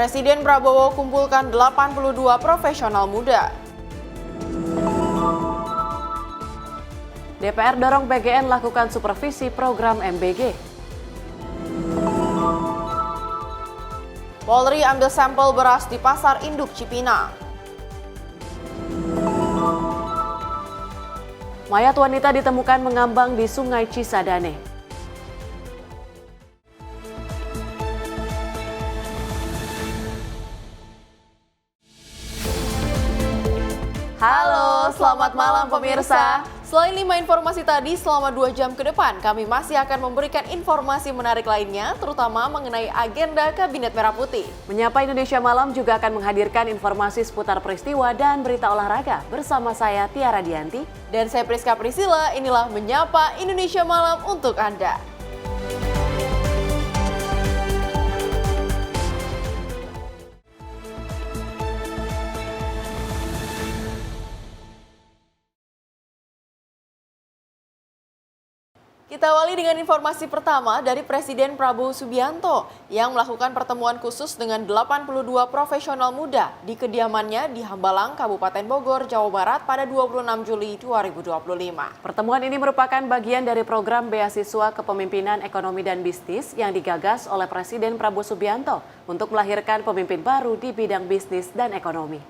Presiden Prabowo kumpulkan 82 profesional muda. DPR dorong PGN lakukan supervisi program MBG. Polri ambil sampel beras di pasar induk Cipinang. Mayat wanita ditemukan mengambang di Sungai Cisadane. Halo, selamat malam pemirsa. Selain 5 informasi tadi, selama 2 jam ke depan kami masih akan memberikan informasi menarik lainnya, terutama mengenai agenda Kabinet Merah Putih. Menyapa Indonesia Malam juga akan menghadirkan informasi seputar peristiwa dan berita olahraga. Bersama saya Tiara Dianti. Dan saya Priska Priscilla, inilah Menyapa Indonesia Malam untuk Anda. Kita awali dengan informasi pertama dari Presiden Prabowo Subianto yang melakukan pertemuan khusus dengan 82 profesional muda di kediamannya di Hambalang, Kabupaten Bogor, Jawa Barat pada 26 Juli 2025. Pertemuan ini merupakan bagian dari program beasiswa kepemimpinan ekonomi dan bisnis yang digagas oleh Presiden Prabowo Subianto untuk melahirkan pemimpin baru di bidang bisnis dan ekonomi.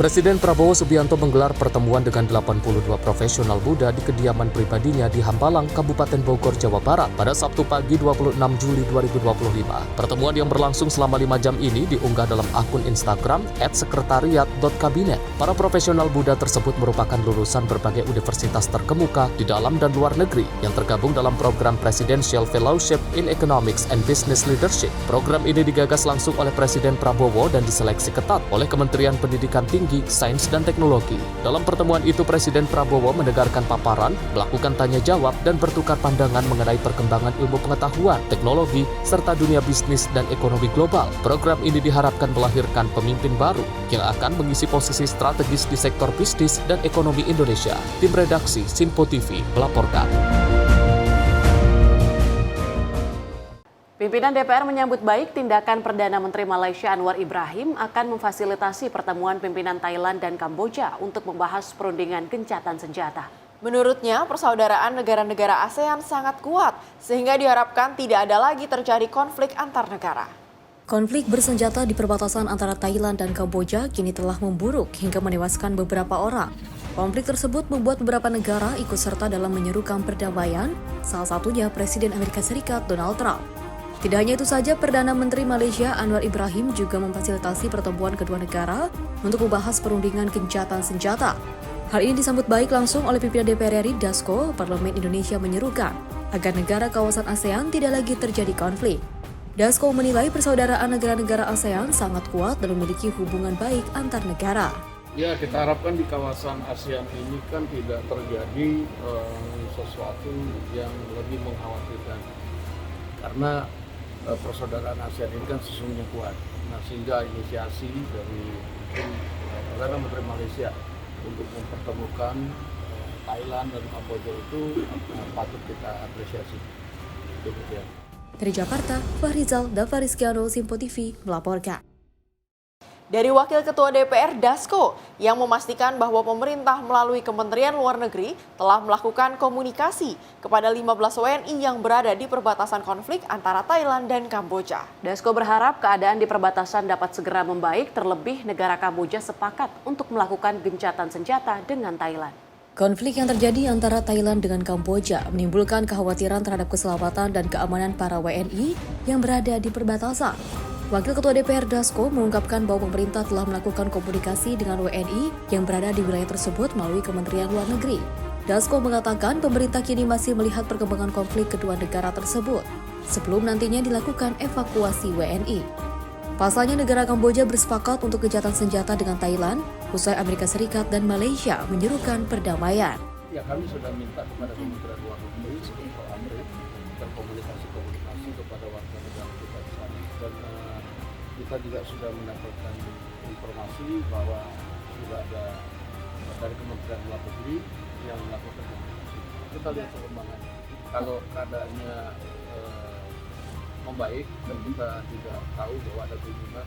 Presiden Prabowo Subianto menggelar pertemuan dengan 82 profesional muda di kediaman pribadinya di Hambalang, Kabupaten Bogor, Jawa Barat pada Sabtu pagi 26 Juli 2025. Pertemuan yang berlangsung selama 5 jam ini diunggah dalam akun Instagram @sekretariat.kabinet. Para profesional muda tersebut merupakan lulusan berbagai universitas terkemuka di dalam dan luar negeri yang tergabung dalam program Presidential Fellowship in Economics and Business Leadership. Program ini digagas langsung oleh Presiden Prabowo dan diseleksi ketat oleh Kementerian Pendidikan Tinggi, Sains dan Teknologi. Dalam pertemuan itu, Presiden Prabowo mendengarkan paparan, melakukan tanya jawab, dan bertukar pandangan mengenai perkembangan ilmu pengetahuan, teknologi, serta dunia bisnis dan ekonomi global. Program ini diharapkan melahirkan pemimpin baru yang akan mengisi posisi strategis di sektor bisnis dan ekonomi Indonesia. Tim redaksi Sinpo TV melaporkan. Pimpinan DPR menyambut baik tindakan Perdana Menteri Malaysia Anwar Ibrahim akan memfasilitasi pertemuan pimpinan Thailand dan Kamboja untuk membahas perundingan gencatan senjata. Menurutnya, persaudaraan negara-negara ASEAN sangat kuat, sehingga diharapkan tidak ada lagi terjadi konflik antar negara. Konflik bersenjata di perbatasan antara Thailand dan Kamboja kini telah memburuk hingga menewaskan beberapa orang. Konflik tersebut membuat beberapa negara ikut serta dalam menyerukan perdamaian, salah satunya Presiden Amerika Serikat Donald Trump. Tidak hanya itu saja, Perdana Menteri Malaysia Anwar Ibrahim juga memfasilitasi pertemuan kedua negara untuk membahas perundingan gencatan senjata. Hal ini disambut baik langsung oleh pimpinan DPR RI Dasko. Parlemen Indonesia menyerukan agar negara kawasan ASEAN tidak lagi terjadi konflik. Dasko menilai persaudaraan negara-negara ASEAN sangat kuat dan memiliki hubungan baik antar negara. Ya, kita harapkan di kawasan ASEAN ini kan tidak terjadi sesuatu yang lebih mengkhawatirkan. Karena persaudaraan ASEAN ini kan sesungguhnya kuat. Nah, sehingga inisiasi dari Perdana Menteri Malaysia untuk mempertemukan Thailand dan Kamboja itu patut kita apresiasi. Demikian. Dari Jakarta, Fahrizal Davarizkiano, Sinpo TV melaporkan. Dari Wakil Ketua DPR Dasko yang memastikan bahwa pemerintah melalui Kementerian Luar Negeri telah melakukan komunikasi kepada 15 WNI yang berada di perbatasan konflik antara Thailand dan Kamboja. Dasko berharap keadaan di perbatasan dapat segera membaik, terlebih negara Kamboja sepakat untuk melakukan gencatan senjata dengan Thailand. Konflik yang terjadi antara Thailand dengan Kamboja menimbulkan kekhawatiran terhadap keselamatan dan keamanan para WNI yang berada di perbatasan. Wakil Ketua DPR Dasko mengungkapkan bahwa pemerintah telah melakukan komunikasi dengan WNI yang berada di wilayah tersebut melalui Kementerian Luar Negeri. Dasko mengatakan pemerintah kini masih melihat perkembangan konflik kedua negara tersebut sebelum nantinya dilakukan evakuasi WNI. Pasalnya negara Kamboja bersepakat untuk gencatan senjata dengan Thailand usai Amerika Serikat dan Malaysia menyerukan perdamaian. Ya, kami sudah minta kepada Kementerian Luar Negeri sebagai Amerika berkomunikasi kepada warga negara kita di sana. Dan kita juga sudah mendapatkan informasi bahwa sudah ada dari Kementerian Luar Negeri yang melakukan komunikasi. Kita lihat perkembangannya. Kalau keadaannya membaik dan kita juga tahu bahwa ada kunjungan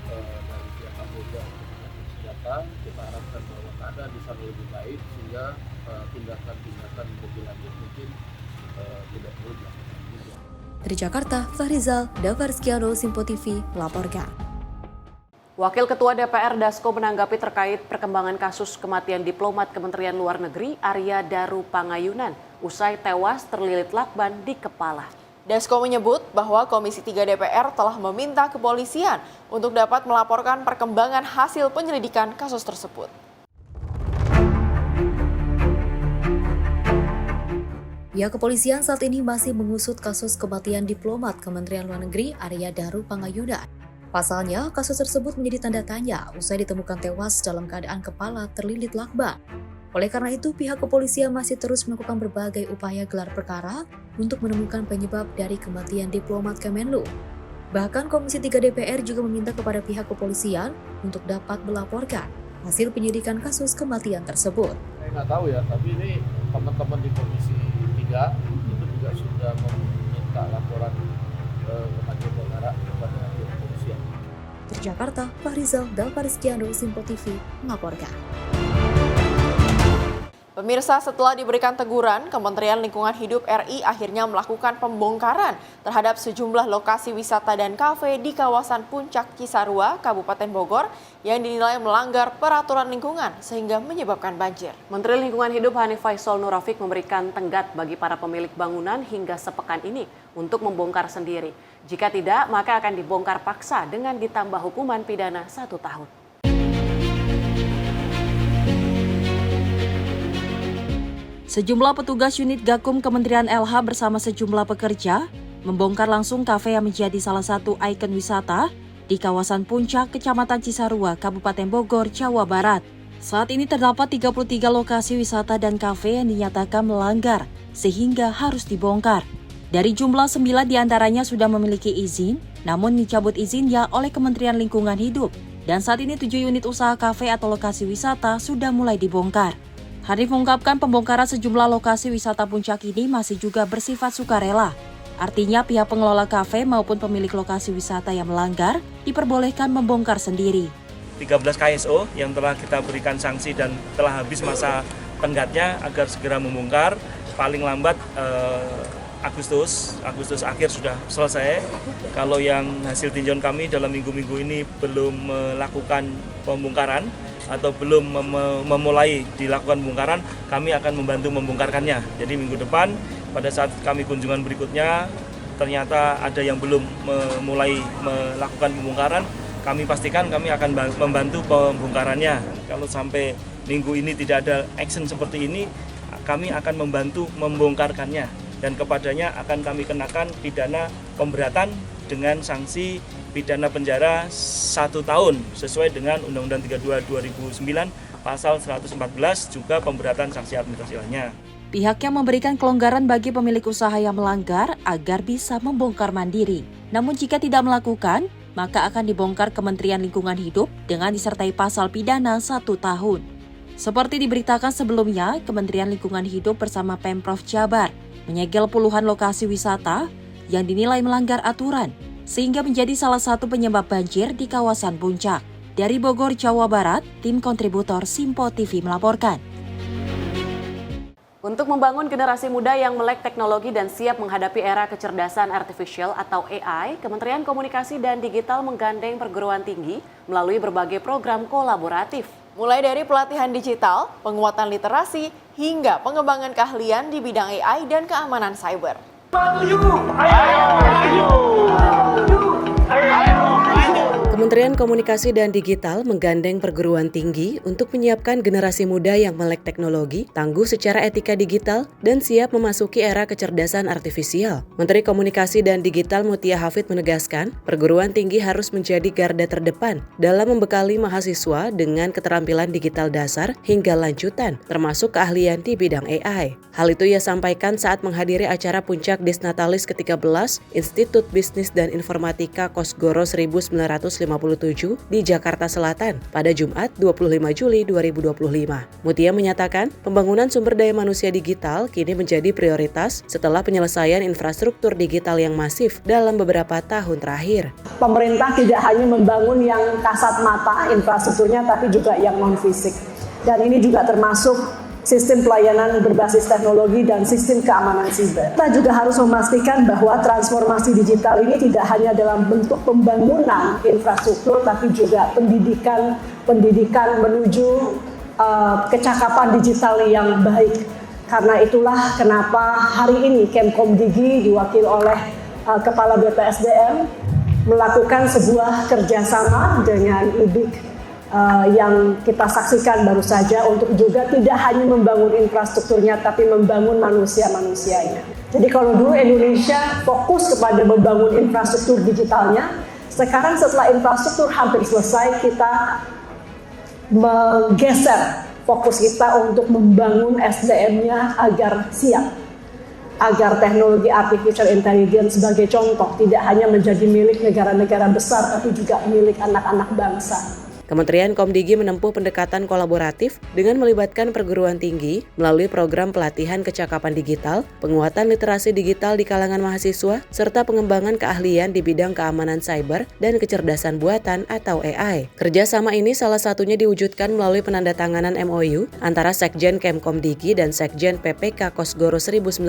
dari pihak Kamboja untuk senjata. Kita harapkan bahwa keadaan di sana lebih baik sehingga tindakan-tindakan lebih lanjut mungkin tidak perlu dilakukan juga. Dari Jakarta, Fahrizal Davarskiano, Simpo TV melaporkan. Wakil Ketua DPR Dasko menanggapi terkait perkembangan kasus kematian diplomat Kementerian Luar Negeri Arya Daru Pangayunan usai tewas terlilit lakban di kepala. Dasko menyebut bahwa Komisi 3 DPR telah meminta kepolisian untuk dapat melaporkan perkembangan hasil penyelidikan kasus tersebut. Pihak kepolisian saat ini masih mengusut kasus kematian diplomat Kementerian Luar Negeri Arya Daru Pangayunan. Pasalnya, kasus tersebut menjadi tanda tanya usai ditemukan tewas dalam keadaan kepala terlilit lakban. Oleh karena itu, pihak kepolisian masih terus melakukan berbagai upaya gelar perkara untuk menemukan penyebab dari kematian diplomat Kemenlu. Bahkan Komisi 3 DPR juga meminta kepada pihak kepolisian untuk dapat melaporkan hasil penyelidikan kasus kematian tersebut. Saya nggak tahu ya, tapi ini teman-teman di Komisi 3 itu juga sudah meminta laporan kematian saudara kepada pihak kepolisian. Dari Jakarta, Fahrizal Davarskiano, Simpo TV melaporkan. Pemirsa, setelah diberikan teguran, Kementerian Lingkungan Hidup RI akhirnya melakukan pembongkaran terhadap sejumlah lokasi wisata dan kafe di kawasan Puncak Cisarua, Kabupaten Bogor yang dinilai melanggar peraturan lingkungan sehingga menyebabkan banjir. Menteri Lingkungan Hidup Hanif Faisal Nurrafiq memberikan tenggat bagi para pemilik bangunan hingga sepekan ini untuk membongkar sendiri. Jika tidak, maka akan dibongkar paksa dengan ditambah hukuman pidana 1 tahun. Sejumlah petugas unit Gakum Kementerian LH bersama sejumlah pekerja membongkar langsung kafe yang menjadi salah satu ikon wisata di kawasan Puncak, Kecamatan Cisarua, Kabupaten Bogor, Jawa Barat. Saat ini terdapat 33 lokasi wisata dan kafe yang dinyatakan melanggar sehingga harus dibongkar. Dari jumlah 9 diantaranya sudah memiliki izin, namun dicabut izinnya oleh Kementerian Lingkungan Hidup. Dan saat ini 7 unit usaha kafe atau lokasi wisata sudah mulai dibongkar. Hanif mengungkapkan pembongkaran sejumlah lokasi wisata Puncak ini masih juga bersifat sukarela. Artinya pihak pengelola kafe maupun pemilik lokasi wisata yang melanggar diperbolehkan membongkar sendiri. 13 KSO yang telah kita berikan sanksi dan telah habis masa tenggatnya agar segera membongkar. Paling lambat Agustus akhir sudah selesai. Kalau yang hasil tinjauan kami dalam minggu-minggu ini belum melakukan pembongkaran atau belum memulai dilakukan pembongkaran, kami akan membantu membongkarkannya. Jadi minggu depan pada saat kami kunjungan berikutnya ternyata ada yang belum memulai melakukan pembongkaran, kami pastikan kami akan membantu pembongkarannya. Kalau sampai minggu ini tidak ada action seperti ini, kami akan membantu membongkarkannya dan kepadanya akan kami kenakan pidana pemberatan dengan sanksi pidana penjara 1 tahun sesuai dengan Undang-Undang 32 2009 pasal 114 juga pemberatan sanksi administrasi lainnya. Pihaknya memberikan kelonggaran bagi pemilik usaha yang melanggar agar bisa membongkar mandiri. Namun jika tidak melakukan, maka akan dibongkar Kementerian Lingkungan Hidup dengan disertai pasal pidana 1 tahun. Seperti diberitakan sebelumnya, Kementerian Lingkungan Hidup bersama Pemprov Jabar menyegel puluhan lokasi wisata yang dinilai melanggar aturan, sehingga menjadi salah satu penyebab banjir di kawasan Puncak. Dari Bogor, Jawa Barat, tim kontributor Simpo TV melaporkan. Untuk membangun generasi muda yang melek teknologi dan siap menghadapi era kecerdasan artificial atau AI, Kementerian Komunikasi dan Digital menggandeng perguruan tinggi melalui berbagai program kolaboratif. Mulai dari pelatihan digital, penguatan literasi, hingga pengembangan keahlian di bidang AI dan keamanan cyber. Kementerian Komunikasi dan Digital menggandeng perguruan tinggi untuk menyiapkan generasi muda yang melek teknologi, tangguh secara etika digital, dan siap memasuki era kecerdasan artifisial. Menteri Komunikasi dan Digital Mutia Hafid menegaskan, perguruan tinggi harus menjadi garda terdepan dalam membekali mahasiswa dengan keterampilan digital dasar hingga lanjutan, termasuk keahlian di bidang AI. Hal itu ia sampaikan saat menghadiri acara Puncak Disnatalis ke-13 Institut Bisnis dan Informatika Kosgoro 1950 di Jakarta Selatan pada Jumat 25 Juli 2025. Mutia menyatakan, pembangunan sumber daya manusia digital kini menjadi prioritas setelah penyelesaian infrastruktur digital yang masif dalam beberapa tahun terakhir. Pemerintah tidak hanya membangun yang kasat mata infrastrukturnya, tapi juga yang non-fisik. Dan ini juga termasuk sistem pelayanan berbasis teknologi dan sistem keamanan siber. Kita juga harus memastikan bahwa transformasi digital ini tidak hanya dalam bentuk pembangunan infrastruktur, tapi juga pendidikan menuju kecakapan digital yang baik. Karena itulah kenapa hari ini Kemkomdigi diwakili oleh Kepala BPSDM melakukan sebuah kerjasama dengan IBIK yang kita saksikan baru saja untuk juga tidak hanya membangun infrastrukturnya tapi membangun manusia-manusianya. Jadi kalau dulu Indonesia fokus kepada membangun infrastruktur digitalnya, sekarang setelah infrastruktur hampir selesai kita menggeser fokus kita untuk membangun SDM-nya agar siap, agar teknologi artificial intelligence sebagai contoh tidak hanya menjadi milik negara-negara besar tapi juga milik anak-anak bangsa. Kementerian Komdigi menempuh pendekatan kolaboratif dengan melibatkan perguruan tinggi melalui program pelatihan kecakapan digital, penguatan literasi digital di kalangan mahasiswa, serta pengembangan keahlian di bidang keamanan cyber dan kecerdasan buatan atau AI. Kerjasama ini salah satunya diwujudkan melalui penandatanganan MOU antara Sekjen Kemkomdigi dan Sekjen PPK Kosgoro 1957,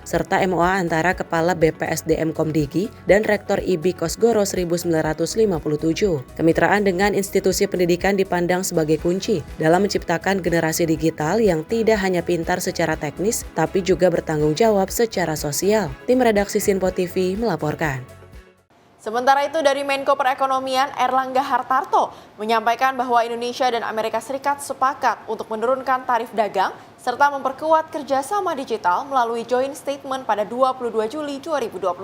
serta MOA antara Kepala BPSDM Komdigi dan Rektor IBI Kosgoro 1957. Kemitraan dengan institusi pendidikan dipandang sebagai kunci dalam menciptakan generasi digital yang tidak hanya pintar secara teknis, tapi juga bertanggung jawab secara sosial. Tim redaksi Sinpo TV melaporkan. Sementara itu dari Menko Perekonomian Erlangga Hartarto menyampaikan bahwa Indonesia dan Amerika Serikat sepakat untuk menurunkan tarif dagang serta memperkuat kerjasama digital melalui joint statement pada 22 Juli 2025.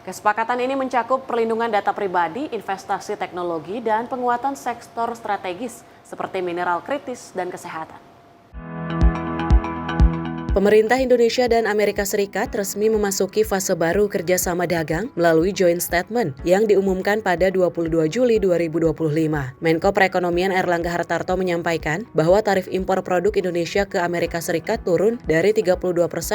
Kesepakatan ini mencakup perlindungan data pribadi, investasi teknologi, dan penguatan sektor strategis seperti mineral kritis dan kesehatan. Pemerintah Indonesia dan Amerika Serikat resmi memasuki fase baru kerjasama dagang melalui joint statement yang diumumkan pada 22 Juli 2025. Menko Perekonomian Erlangga Hartarto menyampaikan bahwa tarif impor produk Indonesia ke Amerika Serikat turun dari 32%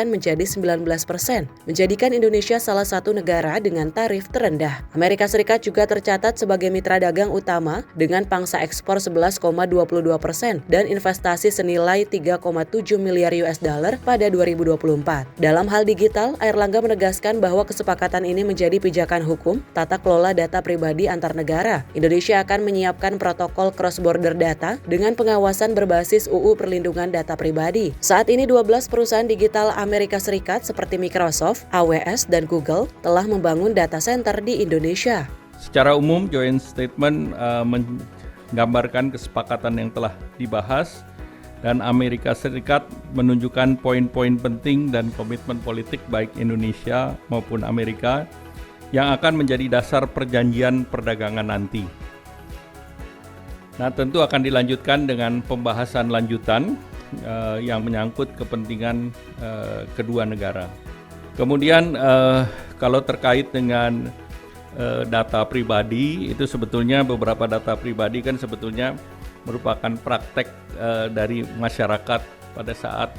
menjadi 19%, menjadikan Indonesia salah satu negara dengan tarif terendah. Amerika Serikat juga tercatat sebagai mitra dagang utama dengan pangsa ekspor 11,22% dan investasi senilai 3,7 miliar US dollar pada 2024. Dalam hal digital, Erlangga menegaskan bahwa kesepakatan ini menjadi pijakan hukum tata kelola data pribadi antar negara. Indonesia akan menyiapkan protokol cross-border data dengan pengawasan berbasis UU Perlindungan Data Pribadi. Saat ini 12 perusahaan digital Amerika Serikat seperti Microsoft, AWS, dan Google telah membangun data center di Indonesia. Secara umum, joint statement menggambarkan kesepakatan yang telah dibahas, dan Amerika Serikat menunjukkan poin-poin penting dan komitmen politik baik Indonesia maupun Amerika yang akan menjadi dasar perjanjian perdagangan nanti. Nah, tentu akan dilanjutkan dengan pembahasan lanjutan yang menyangkut kepentingan kedua negara. Kemudian kalau terkait dengan data pribadi, itu sebetulnya beberapa data pribadi kan sebetulnya merupakan praktek dari masyarakat pada saat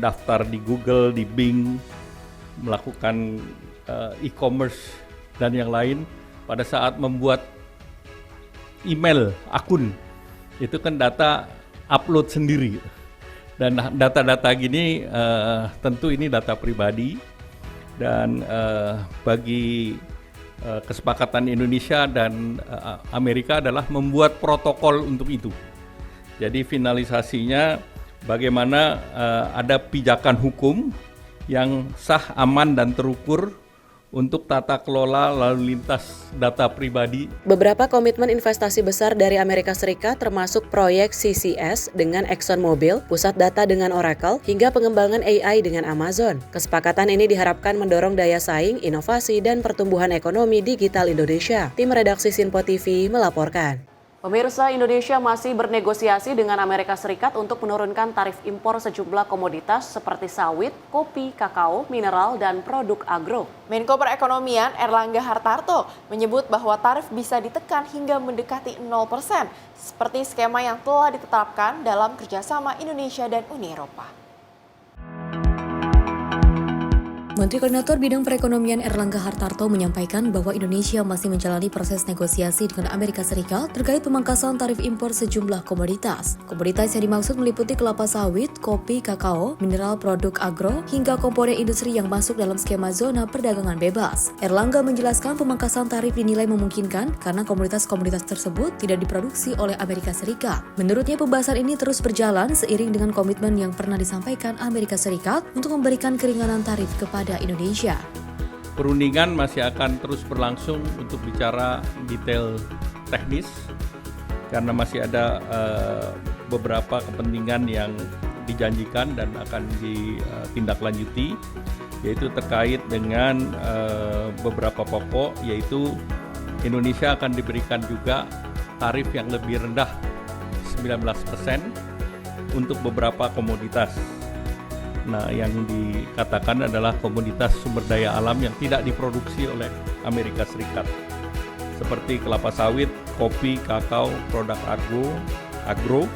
daftar di Google, di Bing, melakukan e-commerce dan yang lain. Pada saat membuat email, akun, itu kan data upload sendiri. Dan data-data gini tentu ini data pribadi, dan bagi kesepakatan Indonesia dan Amerika adalah membuat protokol untuk itu. Jadi finalisasinya bagaimana ada pijakan hukum yang sah, aman, dan terukur untuk tata kelola lalu lintas data pribadi. Beberapa komitmen investasi besar dari Amerika Serikat termasuk proyek CCS dengan ExxonMobil, pusat data dengan Oracle, hingga pengembangan AI dengan Amazon. Kesepakatan ini diharapkan mendorong daya saing, inovasi, dan pertumbuhan ekonomi digital Indonesia. Tim redaksi Sinpo TV melaporkan. Pemirsa, Indonesia masih bernegosiasi dengan Amerika Serikat untuk menurunkan tarif impor sejumlah komoditas seperti sawit, kopi, kakao, mineral, dan produk agro. Menko Perekonomian Erlangga Hartarto menyebut bahwa tarif bisa ditekan hingga mendekati 0%, seperti skema yang telah ditetapkan dalam kerjasama Indonesia dan Uni Eropa. Menteri Koordinator Bidang Perekonomian Erlangga Hartarto menyampaikan bahwa Indonesia masih menjalani proses negosiasi dengan Amerika Serikat terkait pemangkasan tarif impor sejumlah komoditas. Komoditas yang dimaksud meliputi kelapa sawit, kopi, kakao, mineral, produk agro, hingga komponen industri yang masuk dalam skema zona perdagangan bebas. Erlangga menjelaskan pemangkasan tarif dinilai memungkinkan karena komoditas-komoditas tersebut tidak diproduksi oleh Amerika Serikat. Menurutnya pembahasan ini terus berjalan seiring dengan komitmen yang pernah disampaikan Amerika Serikat untuk memberikan keringanan tarif kepada Indonesia. Perundingan masih akan terus berlangsung untuk bicara detail teknis karena masih ada beberapa kepentingan yang dijanjikan dan akan ditindaklanjuti, yaitu terkait dengan beberapa pokok, yaitu Indonesia akan diberikan juga tarif yang lebih rendah 19% untuk beberapa komoditas. Nah, yang dikatakan adalah komoditas sumber daya alam yang tidak diproduksi oleh Amerika Serikat, seperti kelapa sawit, kopi, kakao, produk agro,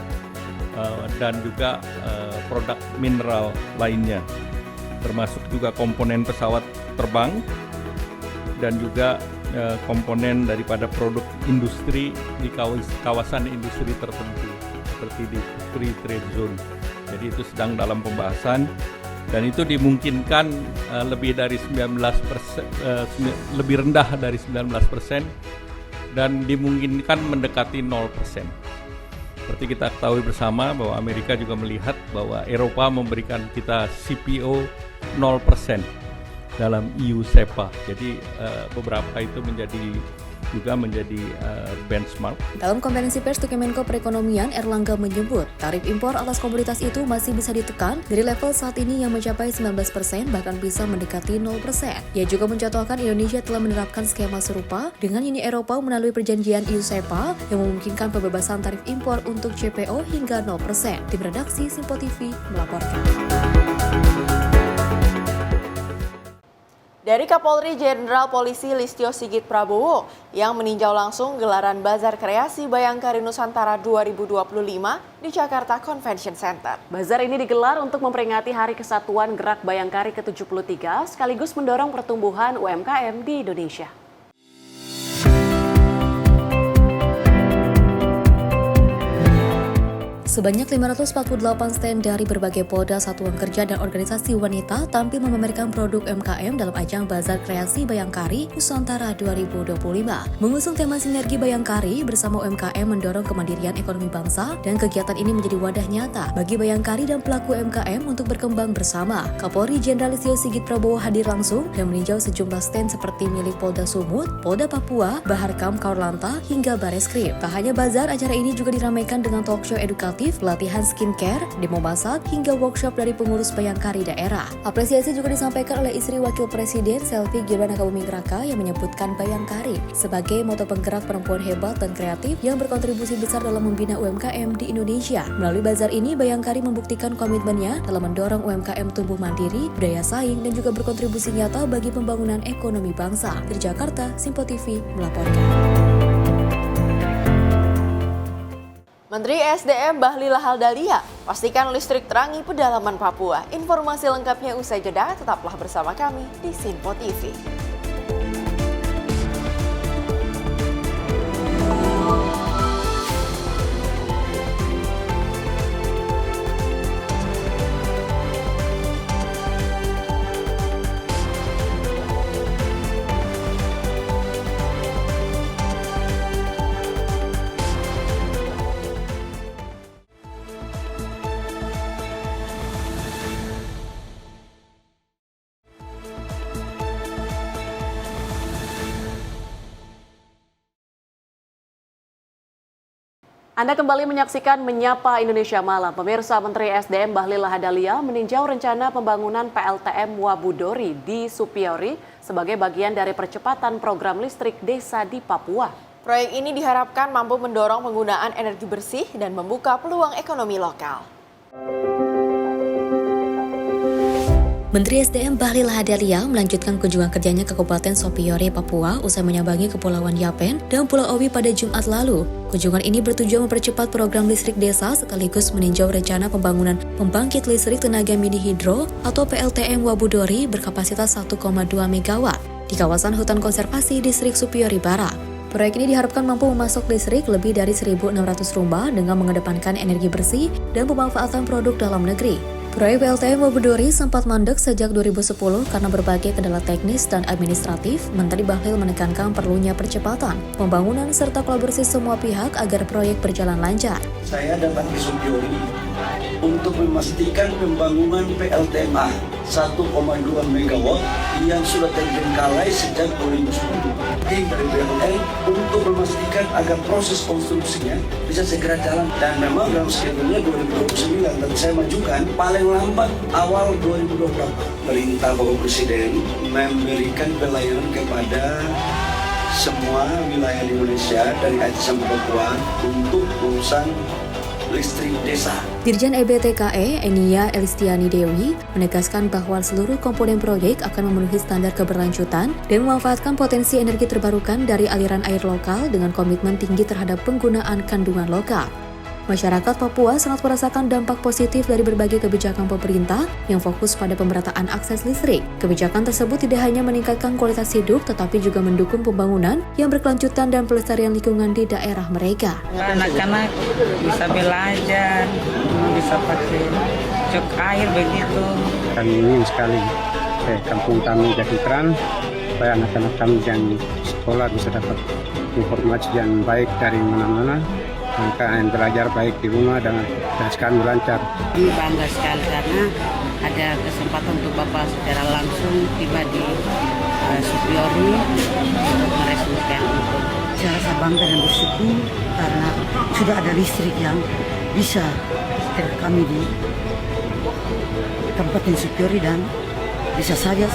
dan juga produk mineral lainnya, termasuk juga komponen pesawat terbang dan juga komponen daripada produk industri di kawasan industri tertentu, seperti di Free Trade Zone. Jadi itu sedang dalam pembahasan dan itu dimungkinkan lebih dari 19%, lebih rendah dari 19% dan dimungkinkan mendekati 0%. Seperti kita ketahui bersama bahwa Amerika juga melihat bahwa Eropa memberikan kita CPO 0% dalam EU SEPA. Jadi beberapa itu menjadi benchmark. Dalam konferensi pers Menko Perekonomian, Erlangga menyebut tarif impor atas komoditas itu masih bisa ditekan dari level saat ini yang mencapai 19% bahkan bisa mendekati 0%. Ia juga mencontohkan Indonesia telah menerapkan skema serupa dengan Uni Eropa melalui perjanjian EU SEPA yang memungkinkan pembebasan tarif impor untuk CPO hingga 0%. Tim redaksi Simpo TV melaporkan. Dari Kapolri Jenderal Polisi Listio Sigit Prabowo yang meninjau langsung gelaran Bazar Kreasi Bayangkari Nusantara 2025 di Jakarta Convention Center. Bazar ini digelar untuk memperingati Hari Kesatuan Gerak Bayangkari ke-73 sekaligus mendorong pertumbuhan UMKM di Indonesia. Sebanyak 548 stand dari berbagai polda, satuan kerja, dan organisasi wanita tampil memamerkan produk UMKM dalam ajang Bazar Kreasi Bayangkari Nusantara 2025. Mengusung tema Sinergi Bayangkari bersama UMKM mendorong kemandirian ekonomi bangsa dan kegiatan ini menjadi wadah nyata bagi Bayangkari dan pelaku UMKM untuk berkembang bersama. Kapolri Jenderal Listio Sigit Prabowo hadir langsung dan meninjau sejumlah stand seperti milik Polda Sumut, Polda Papua, Baharkam Kaurlanta, hingga Bareskrim. Tak hanya bazar, acara ini juga diramaikan dengan talk show edukatif, pelatihan skincare, demo masak, hingga workshop dari pengurus Bayangkari daerah. Apresiasi juga disampaikan oleh istri Wakil Presiden Selvi Gibran Rakabuming Raka yang menyebutkan Bayangkari sebagai motor penggerak perempuan hebat dan kreatif yang berkontribusi besar dalam membina UMKM di Indonesia. Melalui bazar ini, Bayangkari membuktikan komitmennya dalam mendorong UMKM tumbuh mandiri, berdaya saing, dan juga berkontribusi nyata bagi pembangunan ekonomi bangsa. Dari Jakarta, Simpo TV melaporkan. Menteri SDM Bahlil Lahadalia pastikan listrik terangi pedalaman Papua. Informasi lengkapnya usai jeda, tetaplah bersama kami di Simpo TV. Anda kembali menyaksikan Menyapa Indonesia Malam. Pemirsa, Menteri SDM Bahlil Lahadalia meninjau rencana pembangunan PLTM Wabudori di Supiori sebagai bagian dari percepatan program listrik desa di Papua. Proyek ini diharapkan mampu mendorong penggunaan energi bersih dan membuka peluang ekonomi lokal. Menteri SDM Bahlil Lahadalia melanjutkan kunjungan kerjanya ke Kabupaten Sopiori, Papua usai menyambangi Kepulauan Yapen dan Pulau Obi pada Jumat lalu. Kunjungan ini bertujuan mempercepat program listrik desa sekaligus meninjau rencana pembangunan pembangkit listrik tenaga mini hidro atau PLTM Wabudori berkapasitas 1,2 MW di kawasan hutan konservasi distrik Sopiori Barat. Proyek ini diharapkan mampu memasok listrik lebih dari 1.600 rumah dengan mengedepankan energi bersih dan pemanfaatan produk dalam negeri. Proyek PLTM Wabudori sempat mandek sejak 2010 karena berbagai kendala teknis dan administratif. Menteri Bahlil menekankan perlunya percepatan, pembangunan serta kolaborasi semua pihak agar proyek berjalan lancar. Saya datang ke Sopiori untuk memastikan pembangunan PLTMA 1,2 MW yang sudah terbengkalai sejak 2010. Tim dari BLN untuk memastikan agar proses konstruksinya bisa segera jalan, dan memang dalam skedulnya 2029 dan saya majukan paling lambat awal 2024. Perintah Bapak Presiden memberikan pelayanan kepada semua wilayah di Indonesia dari Aceh sampai Papua untuk urusan listrik desa. Dirjen EBTKE Enia Elistiani Dewi menegaskan bahwa seluruh komponen proyek akan memenuhi standar keberlanjutan dan memanfaatkan potensi energi terbarukan dari aliran air lokal dengan komitmen tinggi terhadap penggunaan kandungan lokal. Masyarakat Papua sangat merasakan dampak positif dari berbagai kebijakan pemerintah yang fokus pada pemerataan akses listrik. Kebijakan tersebut tidak hanya meningkatkan kualitas hidup, tetapi juga mendukung pembangunan yang berkelanjutan dan pelestarian lingkungan di daerah mereka. Anak-anak bisa belajar, bisa pakai cuk air begitu. Kami ingin sekali kampung kami Jatitran, supaya anak-anak kami yang sekolah bisa dapat informasi yang baik dari mana-mana. Mereka yang belajar baik di rumah dan kami lancar. Kami bangga sekali karena ada kesempatan untuk Bapak secara langsung tiba di Sopiori untuk meresmikan itu. Saya rasa bangga dan bersyukur karena sudah ada listrik yang bisa setelah kami di Kabupaten Sopiori dan bisa saja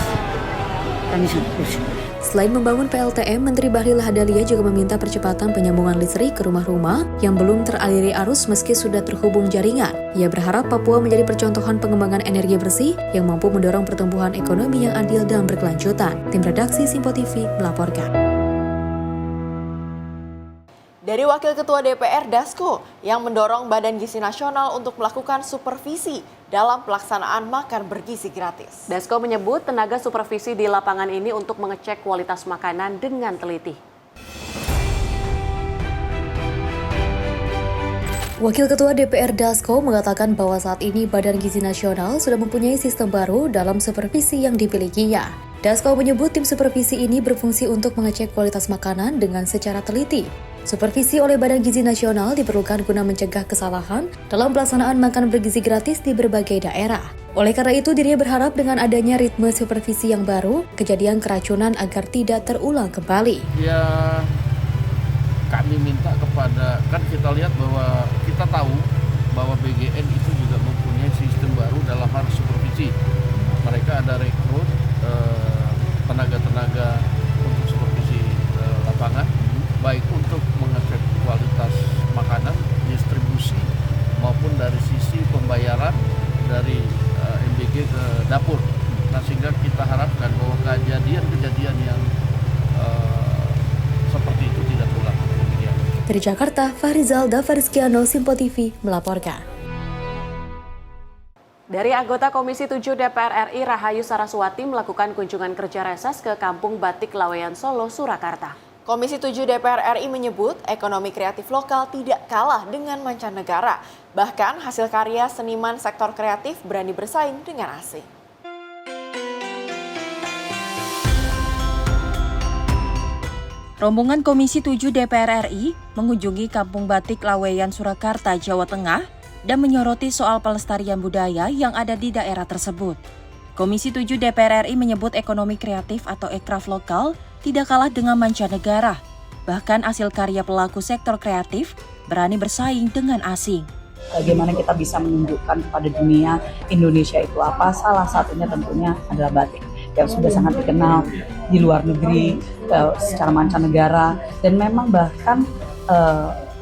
kami sangat bersyukur. Selain membangun PLTM, Menteri Bahlil Lahadalia juga meminta percepatan penyambungan listrik ke rumah-rumah yang belum teraliri arus meski sudah terhubung jaringan. Ia berharap Papua menjadi percontohan pengembangan energi bersih yang mampu mendorong pertumbuhan ekonomi yang adil dan berkelanjutan. Tim redaksi Simpo TV melaporkan. Dari Wakil Ketua DPR Dasko yang mendorong Badan Gizi Nasional untuk melakukan supervisi dalam pelaksanaan makan bergizi gratis. Dasko menyebut tenaga supervisi di lapangan ini untuk mengecek kualitas makanan dengan teliti. Wakil Ketua DPR Dasko mengatakan bahwa saat ini Badan Gizi Nasional sudah mempunyai sistem baru dalam supervisi yang dimilikinya. Dasko menyebut tim supervisi ini berfungsi untuk mengecek kualitas makanan dengan secara teliti. Supervisi oleh Badan Gizi Nasional diperlukan guna mencegah kesalahan dalam pelaksanaan makan bergizi gratis di berbagai daerah. Oleh karena itu, dirinya berharap dengan adanya ritme supervisi yang baru, kejadian keracunan agar tidak terulang kembali. Ya, kami minta kepada, kan kita lihat bahwa kita tahu bahwa BGN itu juga mempunyai sistem baru dalam hal supervisi. Mereka ada rekrut tenaga-tenaga untuk supervisi lapangan, baik untuk mengecek kualitas makanan, distribusi, maupun dari sisi pembayaran dari MBG ke dapur. Nah, sehingga kita harapkan bahwa kejadian-kejadian yang seperti itu tidak terulang. Dari Jakarta, Fahrizalda Farizkiano, Simpo TV melaporkan. Dari anggota Komisi 7 DPR RI Rahayu Saraswati melakukan kunjungan kerja reses ke Kampung Batik Laweyan Solo, Surakarta. Komisi 7 DPR RI menyebut ekonomi kreatif lokal tidak kalah dengan mancanegara. Bahkan hasil karya seniman sektor kreatif berani bersaing dengan asing. Rombongan Komisi 7 DPR RI mengunjungi Kampung Batik Laweyan, Surakarta, Jawa Tengah dan menyoroti soal pelestarian budaya yang ada di daerah tersebut. Komisi 7 DPR RI menyebut ekonomi kreatif atau ekraf lokal tidak kalah dengan mancanegara. Bahkan hasil karya pelaku sektor kreatif berani bersaing dengan asing. Bagaimana kita bisa menunjukkan kepada dunia Indonesia itu apa? Salah satunya tentunya adalah batik. yang sudah sangat dikenal di luar negeri, secara mancanegara, dan memang bahkan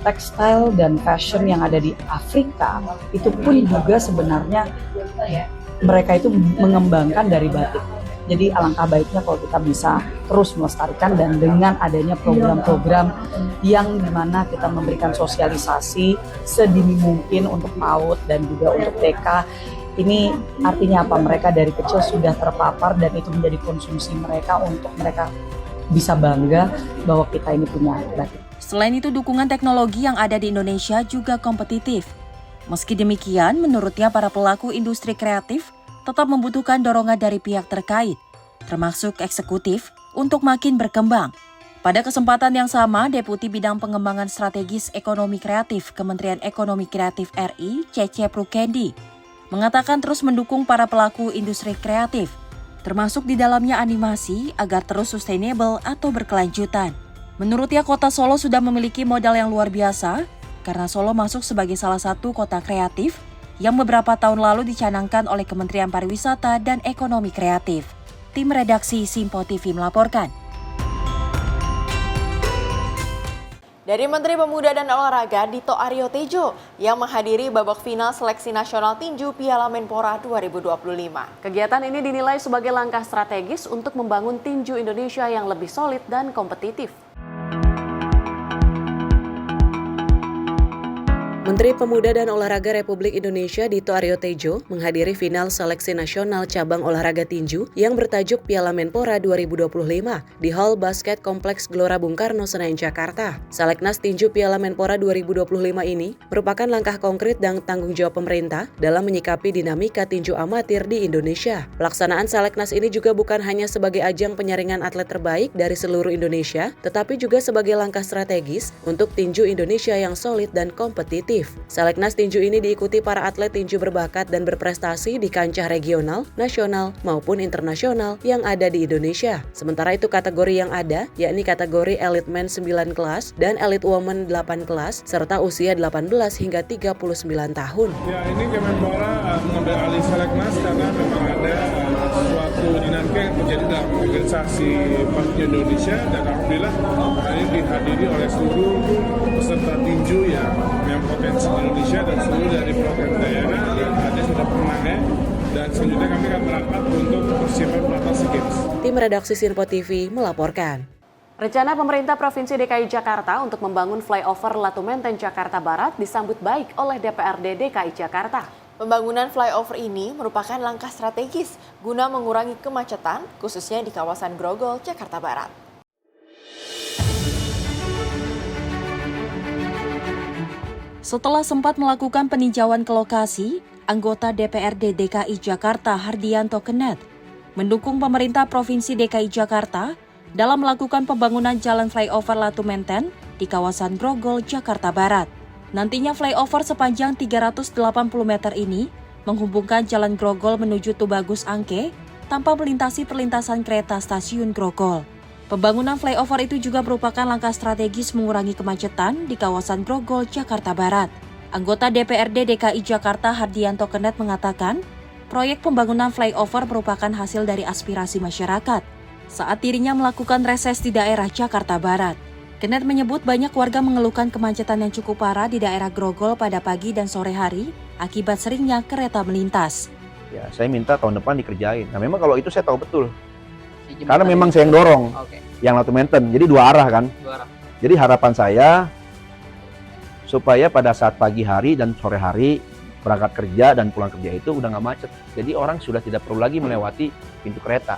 tekstil dan fashion yang ada di Afrika itu pun juga sebenarnya mereka itu mengembangkan dari batik. Jadi alangkah baiknya kalau kita bisa terus melestarikan, dan dengan adanya program-program yang dimana kita memberikan sosialisasi sedini mungkin untuk PAUD dan juga untuk TK. Ini artinya apa? Mereka dari kecil sudah terpapar dan itu menjadi konsumsi mereka untuk mereka bisa bangga bahwa kita ini punya batik. Selain itu, dukungan teknologi yang ada di Indonesia juga kompetitif. Meski demikian, menurutnya para pelaku industri kreatif tetap membutuhkan dorongan dari pihak terkait, termasuk eksekutif, untuk makin berkembang. Pada kesempatan yang sama, Deputi Bidang Pengembangan Strategis Ekonomi Kreatif Kementerian Ekonomi Kreatif RI, Cece Prukendi, mengatakan terus mendukung para pelaku industri kreatif, termasuk di dalamnya animasi, agar terus sustainable atau berkelanjutan. Menurutnya, Kota Solo sudah memiliki modal yang luar biasa, karena Solo masuk sebagai salah satu kota kreatif yang beberapa tahun lalu dicanangkan oleh Kementerian Pariwisata dan Ekonomi Kreatif. Tim redaksi Simpo TV melaporkan. Dari Menteri Pemuda dan Olahraga Dito Aryo Tejo yang menghadiri babak final seleksi nasional tinju Piala Menpora 2025. Kegiatan ini dinilai sebagai langkah strategis untuk membangun tinju Indonesia yang lebih solid dan kompetitif. Menteri Pemuda dan Olahraga Republik Indonesia Dito Aryo Tejo menghadiri final seleksi nasional cabang olahraga tinju yang bertajuk Piala Menpora 2025 di Hall Basket Kompleks Gelora Bung Karno, Senayan, Jakarta. Seleknas tinju Piala Menpora 2025 ini merupakan langkah konkret dan tanggung jawab pemerintah dalam menyikapi dinamika tinju amatir di Indonesia. Pelaksanaan seleknas ini juga bukan hanya sebagai ajang penyaringan atlet terbaik dari seluruh Indonesia, tetapi juga sebagai langkah strategis untuk tinju Indonesia yang solid dan kompetitif. Seleknas tinju ini diikuti para atlet tinju berbakat dan berprestasi di kancah regional, nasional, maupun internasional yang ada di Indonesia. Sementara itu kategori yang ada, yakni kategori Elite Men 9 kelas dan Elite Women 8 kelas, serta usia 18 hingga 39 tahun. Ya, ini Kemenpora mengambil alih seleknas karena memang ada suatu dinamika yang terjadi dalam organisasi tinju Indonesia, dan alhamdulillah ini dihadiri oleh seluruh peserta tinju yang potensi Indonesia dan seluruh dari program daerah yang ada sudah pernahnya, dan selanjutnya kami akan berangkat untuk persiapan pelatnas SEA Games. Tim redaksi Simpo TV melaporkan. Rencana pemerintah Provinsi DKI Jakarta untuk membangun flyover Latu Menteng Jakarta Barat disambut baik oleh DPRD DKI Jakarta. Pembangunan flyover ini merupakan langkah strategis guna mengurangi kemacetan, khususnya di kawasan Grogol, Jakarta Barat. Setelah sempat melakukan peninjauan ke lokasi, anggota DPRD DKI Jakarta Hardianto Kenet mendukung pemerintah Provinsi DKI Jakarta dalam melakukan pembangunan jalan flyover Latu Menteng di kawasan Grogol, Jakarta Barat. Nantinya flyover sepanjang 380 meter ini menghubungkan Jalan Grogol menuju Tubagus Angke tanpa melintasi perlintasan kereta stasiun Grogol. Pembangunan flyover itu juga merupakan langkah strategis mengurangi kemacetan di kawasan Grogol, Jakarta Barat. Anggota DPRD DKI Jakarta Hardianto Kenet mengatakan, proyek pembangunan flyover merupakan hasil dari aspirasi masyarakat saat dirinya melakukan reses di daerah Jakarta Barat. Kenet menyebut banyak warga mengeluhkan kemacetan yang cukup parah di daerah Grogol pada pagi dan sore hari akibat seringnya kereta melintas. Ya, saya minta tahun depan dikerjain. Nah, memang kalau itu saya tahu betul. Karena memang saya yang dorong, yang Latu Menteng, jadi dua arah kan. Jadi harapan saya supaya pada saat pagi hari dan sore hari berangkat kerja dan pulang kerja itu udah nggak macet. Jadi orang sudah tidak perlu lagi melewati pintu kereta.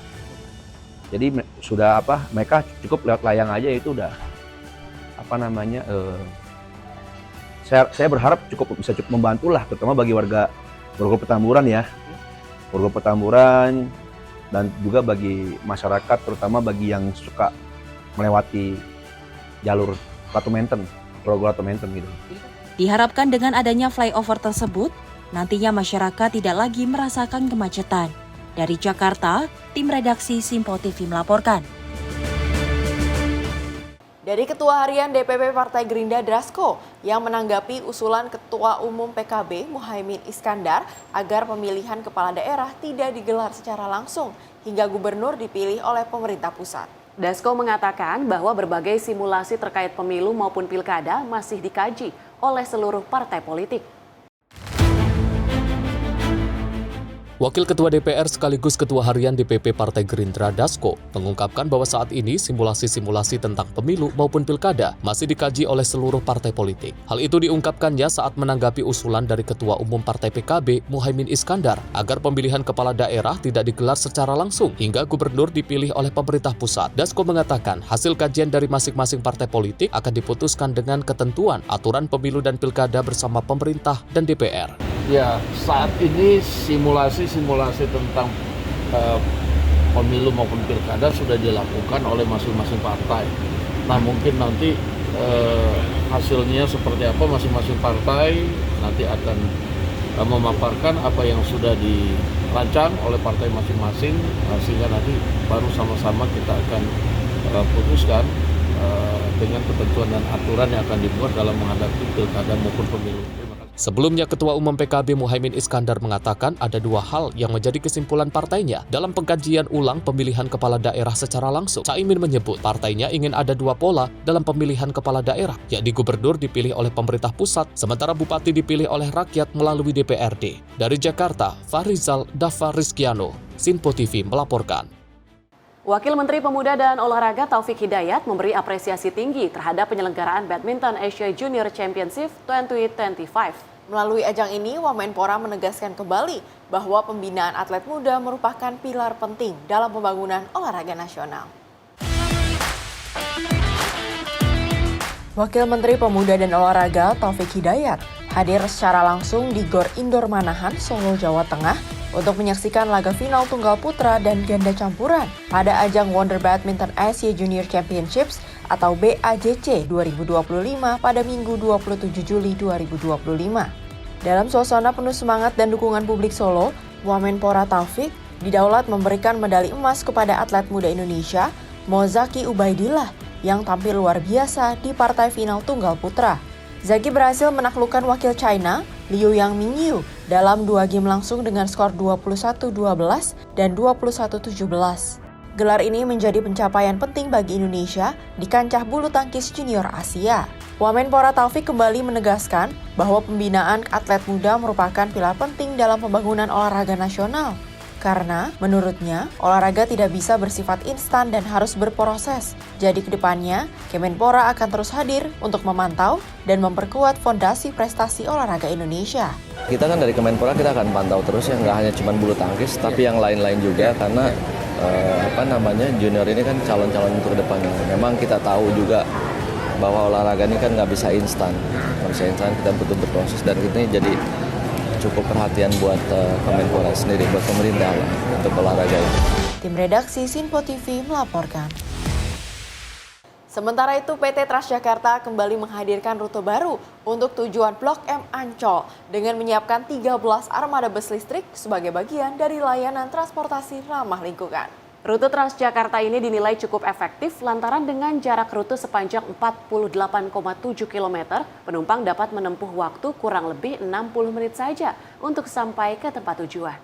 Jadi sudah mereka cukup lewat layang aja itu udah saya berharap bisa cukup membantu lah, terutama bagi warga Grogol Petamburan ya. Grogol Petamburan dan juga bagi masyarakat, terutama bagi yang suka melewati jalur Latu Menteng, Grogol Latu Menteng gitu. Diharapkan dengan adanya flyover tersebut, nantinya masyarakat tidak lagi merasakan kemacetan. Dari Jakarta, tim redaksi Simpo TV melaporkan. Dari Ketua Harian DPP Partai Gerindra Dasko yang menanggapi usulan Ketua Umum PKB Muhaimin Iskandar agar pemilihan kepala daerah tidak digelar secara langsung hingga gubernur dipilih oleh pemerintah pusat. Dasko mengatakan bahwa berbagai simulasi terkait pemilu maupun pilkada masih dikaji oleh seluruh partai politik. Wakil Ketua DPR sekaligus Ketua Harian DPP Partai Gerindra Dasko mengungkapkan bahwa saat ini simulasi-simulasi tentang pemilu maupun pilkada masih dikaji oleh seluruh partai politik. Hal itu diungkapkannya saat menanggapi usulan dari Ketua Umum Partai PKB Muhaimin Iskandar agar pemilihan kepala daerah tidak digelar secara langsung hingga gubernur dipilih oleh pemerintah pusat. Dasko mengatakan hasil kajian dari masing-masing partai politik akan diputuskan dengan ketentuan aturan pemilu dan pilkada bersama pemerintah dan DPR. Ya, saat ini simulasi tentang pemilu maupun pilkada sudah dilakukan oleh masing-masing partai. Nah, mungkin nanti hasilnya seperti apa masing-masing partai nanti akan memaparkan apa yang sudah dirancang oleh partai masing-masing, sehingga nanti baru sama-sama kita akan putuskan dengan ketentuan dan aturan yang akan dibuat dalam menghadapi pilkada maupun pemilu. Sebelumnya, Ketua Umum PKB Muhaimin Iskandar mengatakan ada dua hal yang menjadi kesimpulan partainya dalam pengkajian ulang pemilihan kepala daerah secara langsung. Caimin menyebut partainya ingin ada dua pola dalam pemilihan kepala daerah, yakni gubernur dipilih oleh pemerintah pusat, sementara bupati dipilih oleh rakyat melalui DPRD. Dari Jakarta, Farizal Dava Rizkiano, Sinpo TV melaporkan. Wakil Menteri Pemuda dan Olahraga Taufik Hidayat memberi apresiasi tinggi terhadap penyelenggaraan Badminton Asia Junior Championship 2025. Melalui ajang ini, Wamenpora menegaskan kembali bahwa pembinaan atlet muda merupakan pilar penting dalam pembangunan olahraga nasional. Wakil Menteri Pemuda dan Olahraga Taufik Hidayat hadir secara langsung di Gor Indoor Manahan, Solo, Jawa Tengah untuk menyaksikan laga final tunggal putra dan ganda campuran pada ajang Wonder Badminton Asia Junior Championships atau BAJC 2025 pada Minggu 27 Juli 2025. Dalam suasana penuh semangat dan dukungan publik Solo, Wamenpora Taufik didaulat memberikan medali emas kepada atlet muda Indonesia, Mozaki Ubaidillah, yang tampil luar biasa di partai final tunggal putra. Zaki berhasil menaklukkan wakil China, Liu Yang Mingyu, dalam 2 game langsung dengan skor 21-12 dan 21-17. Gelar ini menjadi pencapaian penting bagi Indonesia di kancah bulu tangkis junior Asia. Wamenpora Taufik kembali menegaskan bahwa pembinaan atlet muda merupakan pilar penting dalam pembangunan olahraga nasional. Karena menurutnya, olahraga tidak bisa bersifat instan dan harus berproses. Jadi kedepannya, Kemenpora akan terus hadir untuk memantau dan memperkuat fondasi prestasi olahraga Indonesia. Kita kan dari Kemenpora kita akan pantau terus ya, nggak hanya cuma bulu tangkis, tapi yang lain-lain juga karena junior ini kan calon-calon untuk kedepannya. Memang kita tahu juga bahwa olahraga ini kan nggak bisa instan, kita butuh berproses dan ini jadi cukup perhatian buat Kemenpora sendiri, buat pemerintah untuk olahraga ini. Tim redaksi Sinpo TV melaporkan. Sementara itu, PT Transjakarta kembali menghadirkan rute baru untuk tujuan Blok M Ancol dengan menyiapkan 13 armada bus listrik sebagai bagian dari layanan transportasi ramah lingkungan. Rute Transjakarta ini dinilai cukup efektif lantaran dengan jarak rute sepanjang 48,7 km, penumpang dapat menempuh waktu kurang lebih 60 menit saja untuk sampai ke tempat tujuan.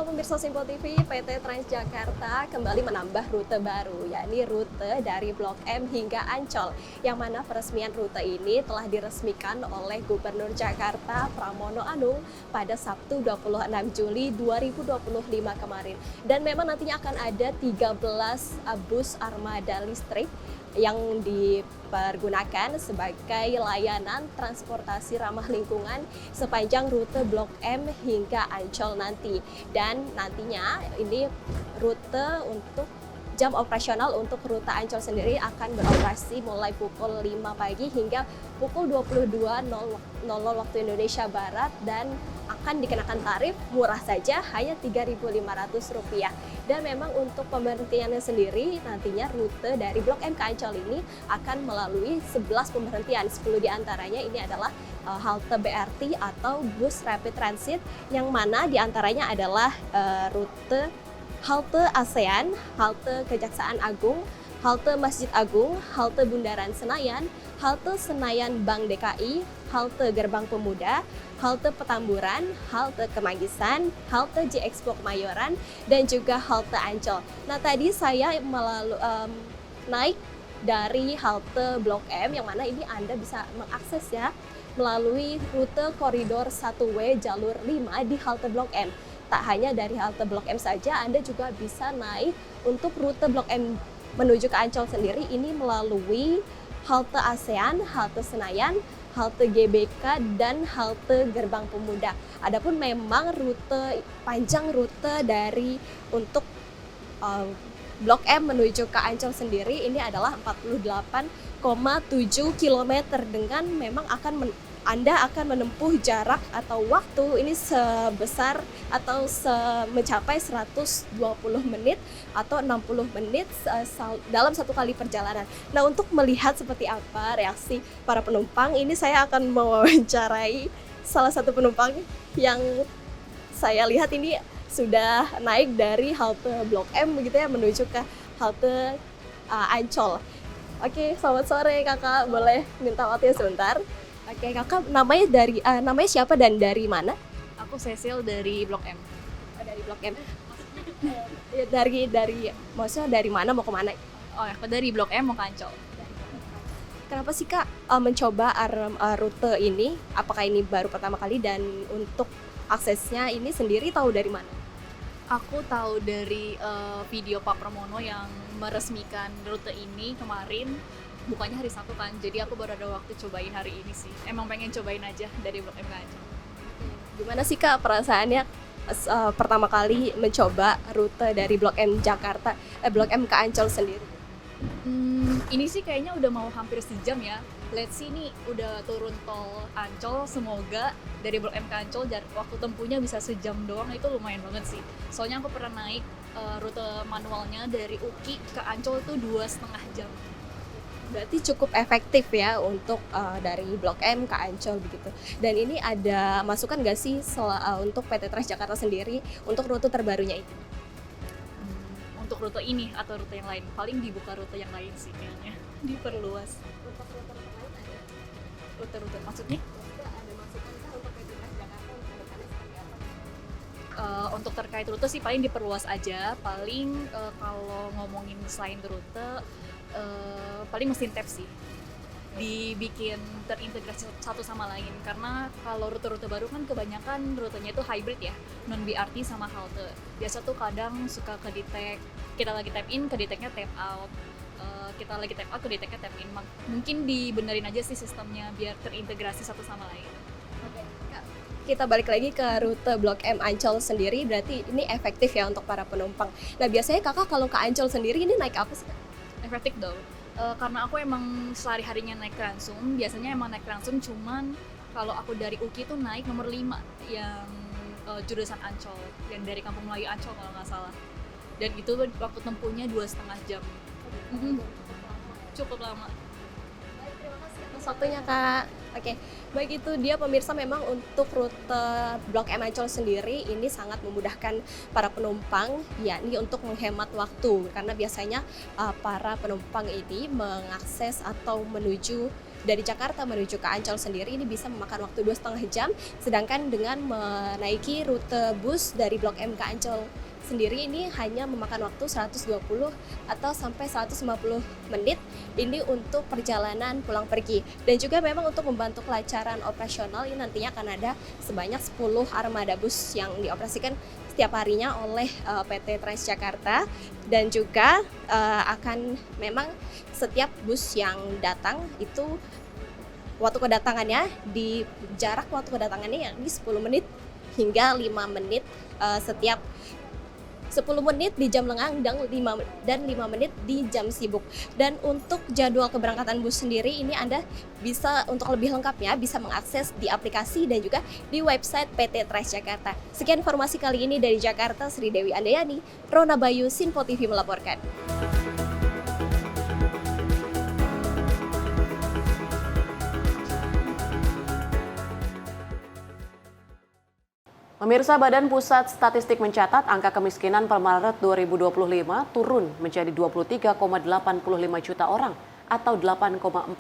Pemirsa Sinpo TV, PT Transjakarta kembali menambah rute baru, yakni rute dari Blok M hingga Ancol, yang mana peresmian rute ini telah diresmikan oleh Gubernur Jakarta Pramono Anung pada Sabtu 26 Juli 2025 kemarin. Dan memang nantinya akan ada 13 bus armada listrik yang dipergunakan sebagai layanan transportasi ramah lingkungan sepanjang rute Blok M hingga Ancol nanti. Dan nantinya ini rute untuk jam operasional untuk rute Ancol sendiri akan beroperasi mulai pukul 5 pagi hingga pukul 22.00 waktu Indonesia Barat dan akan dikenakan tarif murah saja hanya Rp3.500. Dan memang untuk pemberhentiannya sendiri nantinya rute dari Blok M ke Ancol ini akan melalui 11 pemberhentian. 10 diantaranya ini adalah halte BRT atau bus rapid transit yang mana diantaranya adalah rute halte ASEAN, halte Kejaksaan Agung, halte Masjid Agung, halte Bundaran Senayan, halte Senayan Bank DKI, halte Gerbang Pemuda, halte Petamburan, halte Kemanggisan, halte J-Expo Kemayoran, dan juga halte Ancol. Nah tadi saya naik dari halte Blok M yang mana ini Anda bisa mengakses ya melalui rute koridor 1W jalur 5 di halte Blok M. Tak hanya dari halte Blok M saja, Anda juga bisa naik untuk rute Blok M menuju ke Ancol sendiri ini melalui halte ASEAN, halte Senayan, halte GBK, dan halte Gerbang Pemuda. Adapun memang panjang rute dari untuk Blok M menuju ke Ancol sendiri ini adalah 48,7 km dengan memang Anda akan menempuh jarak atau waktu ini sebesar atau mencapai 120 menit atau 60 menit dalam satu kali perjalanan. Nah, untuk melihat seperti apa reaksi para penumpang, ini saya akan mewawancarai salah satu penumpang yang saya lihat ini sudah naik dari halte Blok M begitu ya menuju ke halte Ancol. Oke, selamat sore Kakak, boleh minta waktunya sebentar? Oke, Kakak namanya siapa dan dari mana? Aku Cecil dari Blok M. Oh, dari Blok M. Maksudnya dari mana mau ke mana? Oh, aku dari Blok M mau ke Ancol. Kenapa sih Kak mencoba rute ini? Apakah ini baru pertama kali dan untuk aksesnya ini sendiri tahu dari mana? Aku tahu dari video Pak Pramono yang meresmikan rute ini kemarin. Bukanya hari Sabtu kan, jadi aku baru ada waktu cobain hari ini sih. Emang pengen cobain aja dari Blok M ke Ancol. Gimana sih Kak perasaannya pertama kali mencoba rute dari Blok M Blok M ke Ancol sendiri? Ini sih kayaknya udah mau hampir sejam ya. Let's see nih udah turun tol Ancol, semoga dari Blok M ke Ancol waktu tempuhnya bisa sejam doang, itu lumayan banget sih. Soalnya aku pernah naik rute manualnya dari UKI ke Ancol itu 2,5 jam. Berarti cukup efektif ya untuk dari Blok M ke Ancol begitu. Dan ini ada masukan nggak sih untuk PT Transjakarta sendiri untuk rute terbarunya itu? Untuk rute ini atau rute yang lain? Paling dibuka rute yang lain sih kayaknya, diperluas. Untuk rute lain ada? Rute maksudnya? Ada masukan kah untuk PT Transjakarta untuk depannya seperti apa? Untuk terkait rute sih paling diperluas aja. Paling kalau ngomongin selain rute, paling mesin tap sih dibikin terintegrasi satu sama lain, karena kalau rute-rute baru kan kebanyakan rutenya itu hybrid ya, non BRT sama halte. Biasa tuh kadang suka ke detect, kita lagi tap in ke detectnya tap out, kita lagi tap out ke detectnya tap in. Mungkin dibenerin aja sih sistemnya biar terintegrasi satu sama lain. Oke, Kak, kita balik lagi ke rute Blok M Ancol sendiri, berarti ini efektif ya untuk para penumpang. Nah biasanya Kakak kalau ke Ancol sendiri ini naik apa sih Kak? Efektif dong. Karena aku emang sehari-harinya naik Transum, biasanya emang naik Transum, cuman kalau aku dari UKI tuh naik nomor 5 yang jurusan Ancol, yang dari Kampung Melayu Ancol kalau nggak salah. Dan itu waktu tempuhnya 2,5 jam. Cukup lama. Baik, terima kasih atas waktunya Kak. Oke, baik itu dia pemirsa, memang untuk rute Blok M Ancol sendiri ini sangat memudahkan para penumpang, yakni untuk menghemat waktu, karena biasanya para penumpang ini mengakses atau menuju dari Jakarta menuju ke Ancol sendiri ini bisa memakan waktu 2,5 jam, sedangkan dengan menaiki rute bus dari Blok M ke Ancol sendiri ini hanya memakan waktu 120 atau sampai 150 menit ini untuk perjalanan pulang pergi. Dan juga memang untuk membantu kelancaran operasional ini nantinya akan ada sebanyak 10 armada bus yang dioperasikan setiap harinya oleh PT Transjakarta, dan juga akan memang setiap bus yang datang itu waktu kedatangannya di jarak waktu kedatangannya yakni 10 menit hingga 5 menit setiap 10 menit di jam lengang dan 5 menit di jam sibuk. Dan untuk jadwal keberangkatan bus sendiri ini Anda bisa untuk lebih lengkapnya bisa mengakses di aplikasi dan juga di website PT Transjakarta. Sekian informasi kali ini dari Jakarta, Sri Dewi Andayani, Rona Bayu, Sinpo TV melaporkan. Pemirsa, Badan Pusat Statistik mencatat angka kemiskinan per Maret 2025 turun menjadi 23,85 juta orang atau 8,47%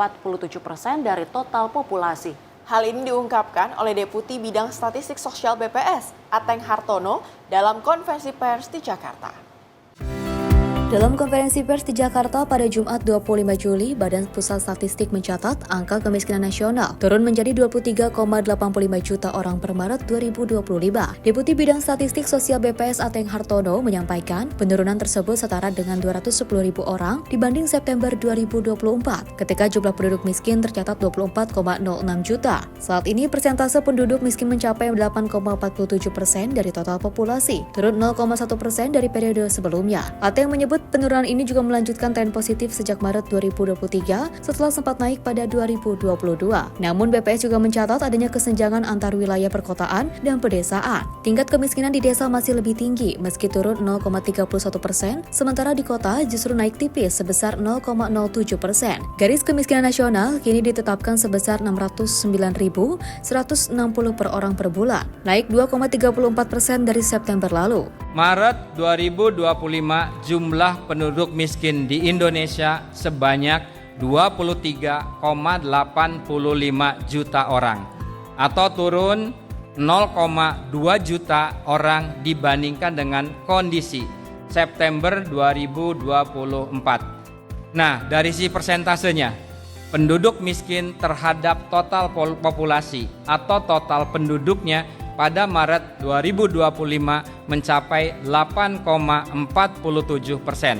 dari total populasi. Hal ini diungkapkan oleh Deputi Bidang Statistik Sosial BPS, Ateng Hartono, dalam konferensi pers di Jakarta. Dalam konferensi pers di Jakarta pada Jumat 25 Juli, Badan Pusat Statistik mencatat angka kemiskinan nasional turun menjadi 23,85 juta orang per Maret 2025. Deputi Bidang Statistik Sosial BPS Ateng Hartono menyampaikan penurunan tersebut setara dengan 210.000 orang dibanding September 2024, ketika jumlah penduduk miskin tercatat 24,06 juta. Saat ini persentase penduduk miskin mencapai 8,47% dari total populasi, turun 0,1% dari periode sebelumnya. Ateng menyebut penurunan ini juga melanjutkan tren positif sejak Maret 2023 setelah sempat naik pada 2022. Namun BPS juga mencatat adanya kesenjangan antar wilayah perkotaan dan pedesaan. Tingkat kemiskinan di desa masih lebih tinggi meski turun 0,31%, sementara di kota justru naik tipis sebesar 0,07%. Garis kemiskinan nasional kini ditetapkan sebesar 609.160 per orang per bulan, naik 2,34% dari September lalu. Maret 2025 jumlah penduduk miskin di Indonesia sebanyak 23,85 juta orang atau turun 0,2 juta orang dibandingkan dengan kondisi September 2024. Nah, dari si persentasenya, penduduk miskin terhadap total populasi atau total penduduknya pada Maret 2025 mencapai 8,47%,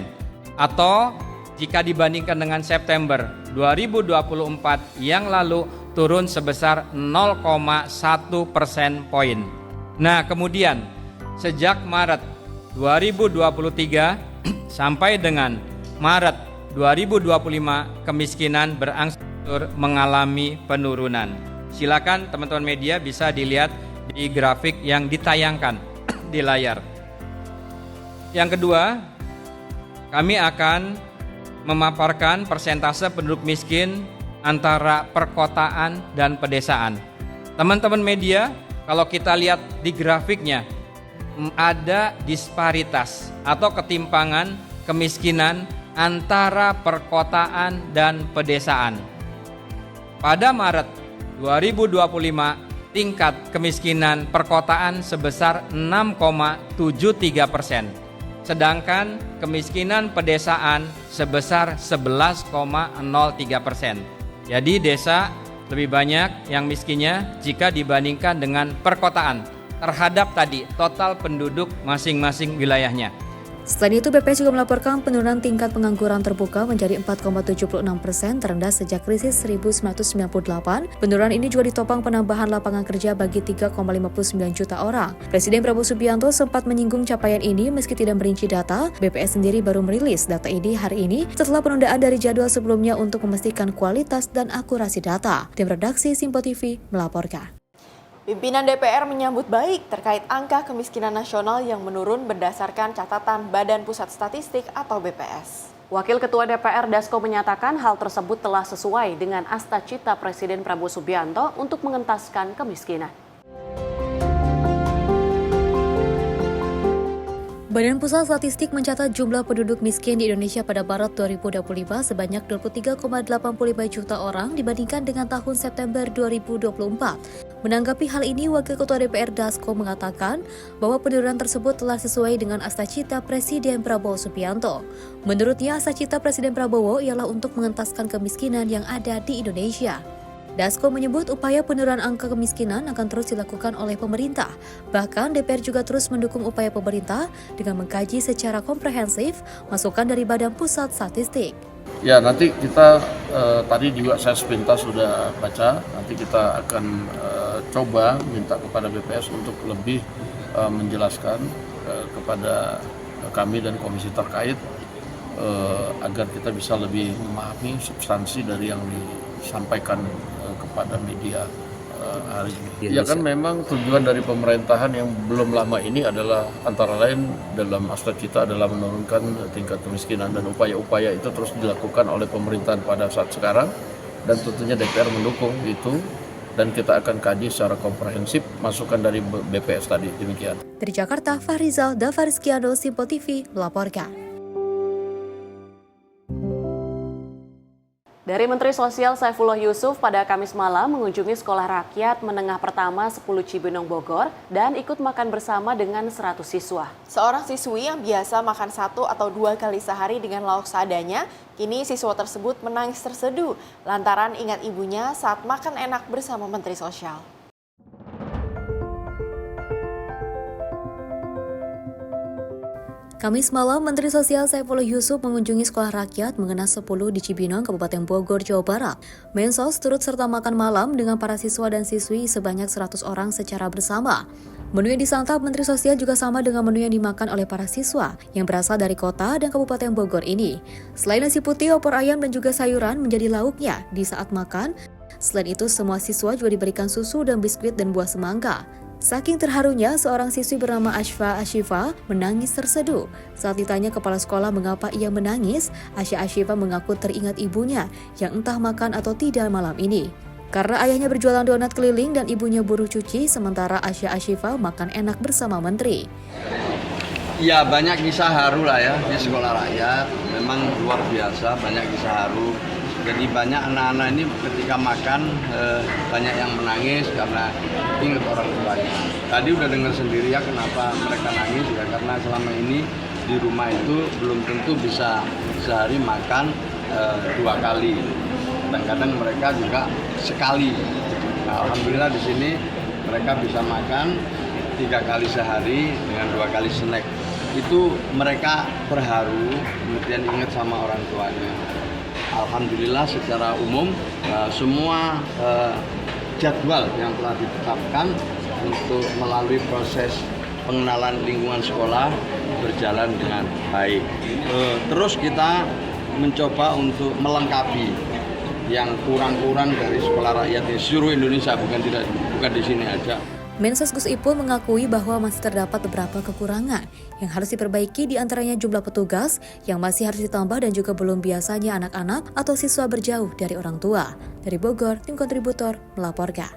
atau jika dibandingkan dengan September 2024 yang lalu turun sebesar 0,1 persen poin. Nah, kemudian sejak Maret 2023 sampai dengan Maret 2025 kemiskinan berangsur mengalami penurunan. Silakan teman-teman media bisa dilihat di grafik yang ditayangkan di layar. Yang kedua, kami akan memaparkan persentase penduduk miskin antara perkotaan dan pedesaan. Teman-teman media, kalau kita lihat di grafiknya, ada disparitas atau ketimpangan kemiskinan antara perkotaan dan pedesaan. Pada Maret 2025, tingkat kemiskinan perkotaan sebesar 6,73%, sedangkan kemiskinan pedesaan sebesar 11,03%. Jadi desa lebih banyak yang miskinnya jika dibandingkan dengan perkotaan terhadap tadi total penduduk masing-masing wilayahnya. Selain itu, BPS juga melaporkan penurunan tingkat pengangguran terbuka menjadi 4,76%, terendah sejak krisis 1998. Penurunan ini juga ditopang penambahan lapangan kerja bagi 3,59 juta orang. Presiden Prabowo Subianto sempat menyinggung capaian ini meski tidak merinci data. BPS sendiri baru merilis data ini hari ini setelah penundaan dari jadwal sebelumnya untuk memastikan kualitas dan akurasi data. Tim redaksi Sinpo TV melaporkan. Pimpinan DPR menyambut baik terkait angka kemiskinan nasional yang menurun berdasarkan catatan Badan Pusat Statistik atau BPS. Wakil Ketua DPR Dasko menyatakan hal tersebut telah sesuai dengan asta-cita Presiden Prabowo Subianto untuk mengentaskan kemiskinan. Badan Pusat Statistik mencatat jumlah penduduk miskin di Indonesia pada Maret 2025 sebanyak 23,85 juta orang dibandingkan dengan tahun September 2024. Menanggapi hal ini, Wakil Ketua DPR Dasko mengatakan bahwa penurunan tersebut telah sesuai dengan asta-cita Presiden Prabowo Subianto. Menurutnya, asta-cita Presiden Prabowo ialah untuk mengentaskan kemiskinan yang ada di Indonesia. Dasko menyebut upaya penurunan angka kemiskinan akan terus dilakukan oleh pemerintah. Bahkan DPR juga terus mendukung upaya pemerintah dengan mengkaji secara komprehensif masukan dari Badan Pusat Statistik. Ya, nanti kita tadi juga saya sepintas sudah baca, nanti kita akan coba minta kepada BPS untuk lebih menjelaskan kepada kami dan komisi terkait agar kita bisa lebih memahami substansi dari yang disampaikan kepada media hari ini. Ya kan memang tujuan dari pemerintahan yang belum lama ini adalah antara lain dalam aspek kita adalah menurunkan tingkat kemiskinan, dan upaya-upaya itu terus dilakukan oleh pemerintahan pada saat sekarang, dan tentunya DPR mendukung itu, dan kita akan kaji secara komprehensif masukan dari BPS tadi. Demikian. Dari Jakarta, Fahrizal Davarizkiado, Simpo TV melaporkan. Dari Menteri Sosial Saifullah Yusuf pada Kamis malam mengunjungi Sekolah Rakyat Menengah Pertama 10 Cibinong Bogor dan ikut makan bersama dengan 100 siswa. Seorang siswi yang biasa makan 1 atau 2 kali sehari dengan lauk seadanya, kini siswa tersebut menangis terseduh lantaran ingat ibunya saat makan enak bersama Menteri Sosial. Kamis malam, Menteri Sosial Saifullah Yusuf mengunjungi Sekolah Rakyat Menengah 10 di Cibinong, Kabupaten Bogor, Jawa Barat. Mensos turut serta makan malam dengan para siswa dan siswi sebanyak 100 orang secara bersama. Menu yang disantap Menteri Sosial juga sama dengan menu yang dimakan oleh para siswa yang berasal dari kota dan Kabupaten Bogor ini. Selain nasi putih, opor ayam dan juga sayuran menjadi lauknya di saat makan. Selain itu, semua siswa juga diberikan susu dan biskuit dan buah semangka. Saking terharunya, seorang siswi bernama Ashfa Ashifa menangis terseduh. Saat ditanya kepala sekolah mengapa ia menangis, Asya Ashifa mengaku teringat ibunya yang entah makan atau tidak malam ini. Karena ayahnya berjualan donat keliling dan ibunya buruh cuci, sementara Asya Ashifa makan enak bersama menteri. Ya, banyak kisah haru lah ya di Sekolah Rakyat. Memang luar biasa, banyak kisah haru. Jadi banyak anak-anak ini ketika makan banyak yang menangis karena ingat orang tuanya. Tadi udah dengar sendiri ya kenapa mereka nangis, ya karena selama ini di rumah itu belum tentu bisa sehari makan 2 kali. Kadang-kadang mereka juga sekali. Nah, alhamdulillah di sini mereka bisa makan 3 kali sehari dengan 2 kali snack. Itu mereka terharu, kemudian ingat sama orang tuanya. Alhamdulillah secara umum semua jadwal yang telah ditetapkan untuk melalui proses pengenalan lingkungan sekolah berjalan dengan baik. Terus kita mencoba untuk melengkapi yang kurang-kurang dari Sekolah Rakyat di seluruh Indonesia, bukan di sini aja. Mensos Gus Ipul mengakui bahwa masih terdapat beberapa kekurangan yang harus diperbaiki, di antaranya jumlah petugas yang masih harus ditambah dan juga belum biasanya anak-anak atau siswa berjauh dari orang tua. Dari Bogor, tim kontributor melaporkan.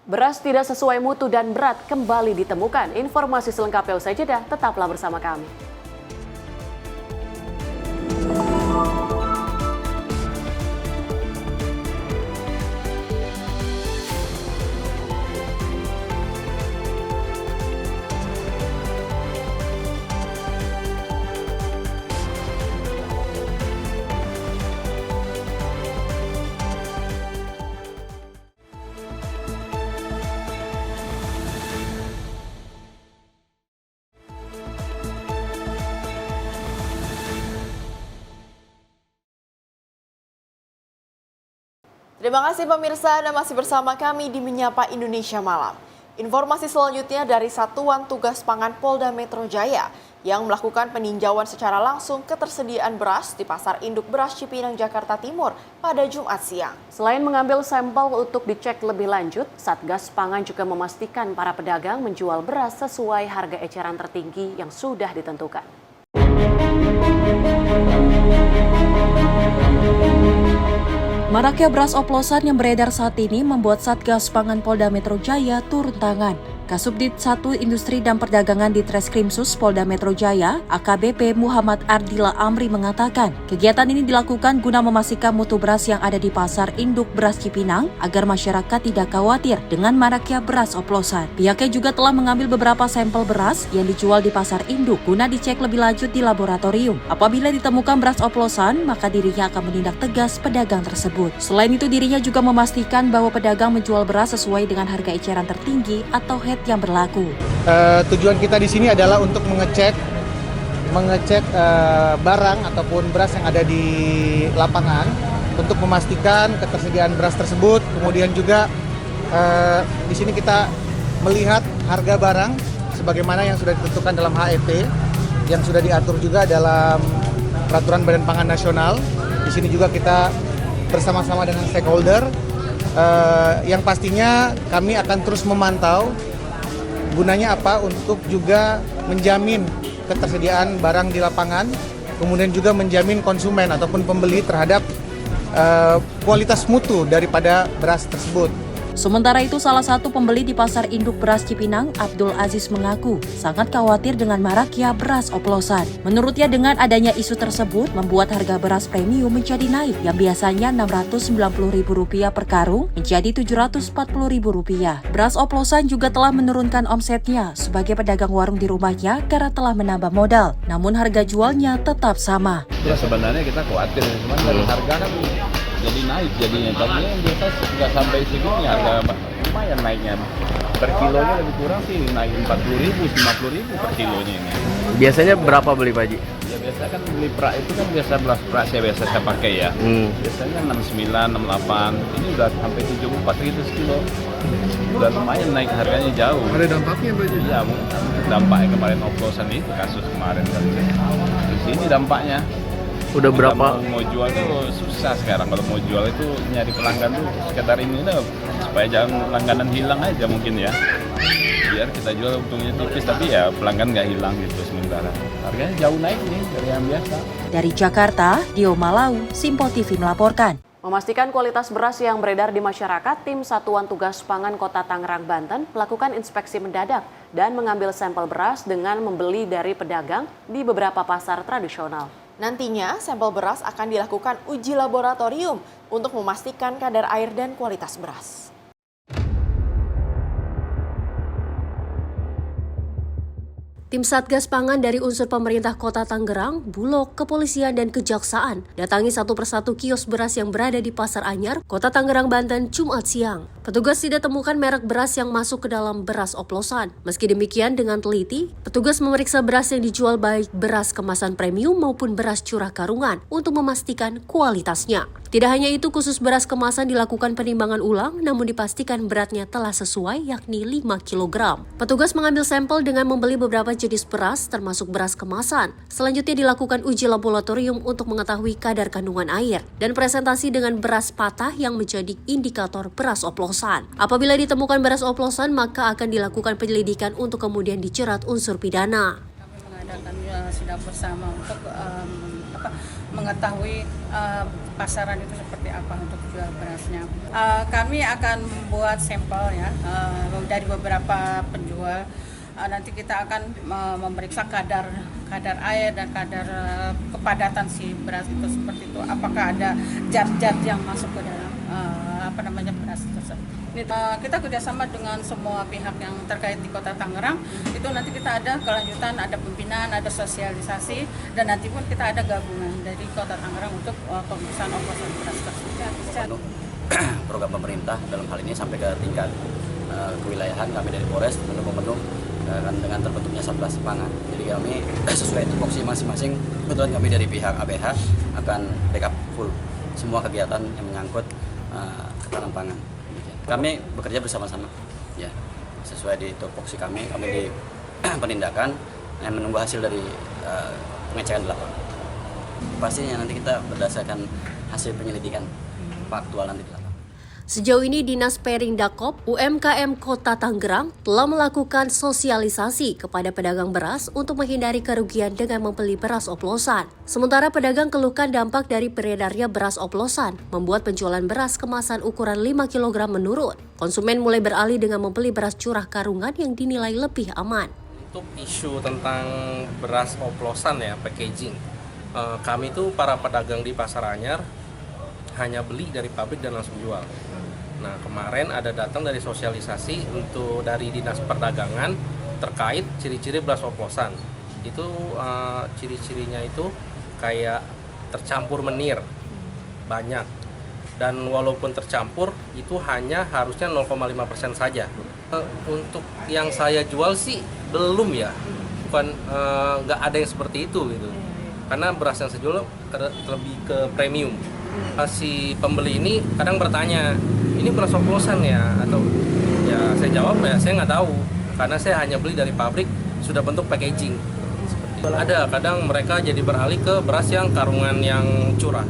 Beras tidak sesuai mutu dan berat kembali ditemukan. Informasi selengkapnya usai jeda, tetaplah bersama kami. Terima kasih pemirsa, Anda masih bersama kami di Menyapa Indonesia Malam. Informasi selanjutnya dari Satuan Tugas Pangan Polda Metro Jaya yang melakukan peninjauan secara langsung ketersediaan beras di Pasar Induk Beras Cipinang, Jakarta Timur pada Jumat siang. Selain mengambil sampel untuk dicek lebih lanjut, Satgas Pangan juga memastikan para pedagang menjual beras sesuai harga eceran tertinggi yang sudah ditentukan. Maraknya beras oplosan yang beredar saat ini membuat Satgas Pangan Polda Metro Jaya turun tangan. Kasubdit 1 Industri dan Perdagangan di Treskrimsus Polda Metro Jaya, AKBP Muhammad Ardila Amri mengatakan, kegiatan ini dilakukan guna memastikan mutu beras yang ada di Pasar Induk Beras Cipinang agar masyarakat tidak khawatir dengan maraknya beras oplosan. Pihaknya juga telah mengambil beberapa sampel beras yang dijual di Pasar Induk guna dicek lebih lanjut di laboratorium. Apabila ditemukan beras oplosan, maka dirinya akan menindak tegas pedagang tersebut. Selain itu, dirinya juga memastikan bahwa pedagang menjual beras sesuai dengan harga eceran tertinggi atau HET yang berlaku. Tujuan kita di sini adalah untuk mengecek barang ataupun beras yang ada di lapangan untuk memastikan ketersediaan beras tersebut. Kemudian juga di sini kita melihat harga barang sebagaimana yang sudah ditentukan dalam HET, yang sudah diatur juga dalam Peraturan Badan Pangan Nasional. Di sini juga kita bersama-sama dengan stakeholder, yang pastinya kami akan terus memantau gunanya apa untuk juga menjamin ketersediaan barang di lapangan, kemudian juga menjamin konsumen ataupun pembeli terhadap kualitas mutu daripada beras tersebut. Sementara itu, salah satu pembeli di Pasar Induk Beras Cipinang, Abdul Aziz mengaku sangat khawatir dengan maraknya beras oplosan. Menurutnya, dengan adanya isu tersebut membuat harga beras premium menjadi naik, yang biasanya Rp690.000 per karung menjadi Rp740.000. Beras oplosan juga telah menurunkan omsetnya sebagai pedagang warung di rumahnya karena telah menambah modal. Namun harga jualnya tetap sama. Ya sebenarnya kita khawatir, cuman dari harga kan jadi naik jadinya, tapi yang biasa nggak sampai segini, harga lumayan naiknya. Per kilonya lebih kurang sih naik 40.000, 50.000 per kilonya ini. Biasanya berapa beli Pak Haji? Ya biasa kan beli pra itu kan biasa beras beras ya biasa saya pakai ya. Biasanya 69, 68, ini udah sampai 74.000 sekilo. Udah lumayan naik harganya jauh. Ada dampaknya Pak Haji? Iya, dampaknya kemarin oplosan itu kasus kemarin kan. Di sini dampaknya. Udah berapa? Mau jual tuh susah sekarang. Kalau mau jual itu nyari pelanggan tuh sekitar ini tuh supaya jangan langganan hilang aja mungkin ya. Biar kita jual untungnya tipis tapi ya pelanggan nggak hilang gitu sementara. Harganya jauh naik nih dari yang biasa. Dari Jakarta, Dio Malau, Simpo TV melaporkan. Memastikan kualitas beras yang beredar di masyarakat, tim Satuan Tugas Pangan Kota Tangerang, Banten melakukan inspeksi mendadak dan mengambil sampel beras dengan membeli dari pedagang di beberapa pasar tradisional. Nantinya, sampel beras akan dilakukan uji laboratorium untuk memastikan kadar air dan kualitas beras. Tim Satgas Pangan dari unsur pemerintah Kota Tangerang, Bulog, Kepolisian, dan Kejaksaan datangi satu persatu kios beras yang berada di Pasar Anyar, Kota Tangerang, Banten, Jumat siang. Petugas tidak temukan merek beras yang masuk ke dalam beras oplosan. Meski demikian, dengan teliti, petugas memeriksa beras yang dijual baik beras kemasan premium maupun beras curah karungan untuk memastikan kualitasnya. Tidak hanya itu, khusus beras kemasan dilakukan penimbangan ulang, namun dipastikan beratnya telah sesuai, yakni 5 kg. Petugas mengambil sampel dengan membeli beberapa jenis beras, termasuk beras kemasan. Selanjutnya dilakukan uji laboratorium untuk mengetahui kadar kandungan air dan presentasi dengan beras patah yang menjadi indikator beras oplosan. Apabila ditemukan beras oplosan, maka akan dilakukan penyelidikan untuk kemudian dijerat unsur pidana. Kami mengadakan sidang bersama untuk mengetahui pasaran itu seperti apa untuk jual berasnya. Kami akan membuat sampel ya dari beberapa penjual. Nanti kita akan memeriksa kadar air dan kadar kepadatan si beras itu seperti itu. Apakah ada zat-zat yang masuk ke dalam beras tersebut. Kita kerjasama dengan semua pihak yang terkait di Kota Tangerang. Itu nanti kita ada kelanjutan, ada pembinaan, ada sosialisasi, dan nanti pun kita ada gabungan dari Kota Tangerang untuk pemeriksaan oplosan beras tersebut. Program pemerintah dalam hal ini sampai ke tingkat kewilayahan, kami dari Polres memenuhi dengan terbentuknya Satgas Pangan. Jadi kami sesuai tupoksi masing-masing, kebetulan kami dari pihak ABH akan backup full semua kegiatan yang menyangkut ketahanan pangan. Kami bekerja bersama-sama, ya sesuai di tupoksi kami di penindakan yang menunggu hasil dari pengecekan di lapangan. Pastinya nanti kita berdasarkan hasil penyelidikan faktual nanti di lapangan. Sejauh ini Dinas Perindakop UMKM Kota Tangerang telah melakukan sosialisasi kepada pedagang beras untuk menghindari kerugian dengan membeli beras oplosan. Sementara pedagang keluhkan dampak dari beredarnya beras oplosan membuat penjualan beras kemasan ukuran 5 kg menurun. Konsumen mulai beralih dengan membeli beras curah karungan yang dinilai lebih aman. Untuk isu tentang beras oplosan ya, packaging. Kami tuh para pedagang di Pasar Anyar hanya beli dari pabrik dan langsung jual. Nah, kemarin ada datang dari sosialisasi untuk dari Dinas Perdagangan terkait ciri-ciri beras oplosan. Itu ciri-cirinya itu kayak tercampur menir banyak, dan walaupun tercampur itu hanya harusnya 0,5% saja. Untuk yang saya jual sih belum ya, bukan nggak ada yang seperti itu gitu, karena beras yang saya jual lebih ke premium. Si pembeli ini kadang bertanya, ini beras oplosan ya, atau ya saya jawab ya saya nggak tahu. karena saya hanya beli dari pabrik sudah bentuk packaging. Ada kadang mereka jadi beralih ke beras yang karungan yang curah.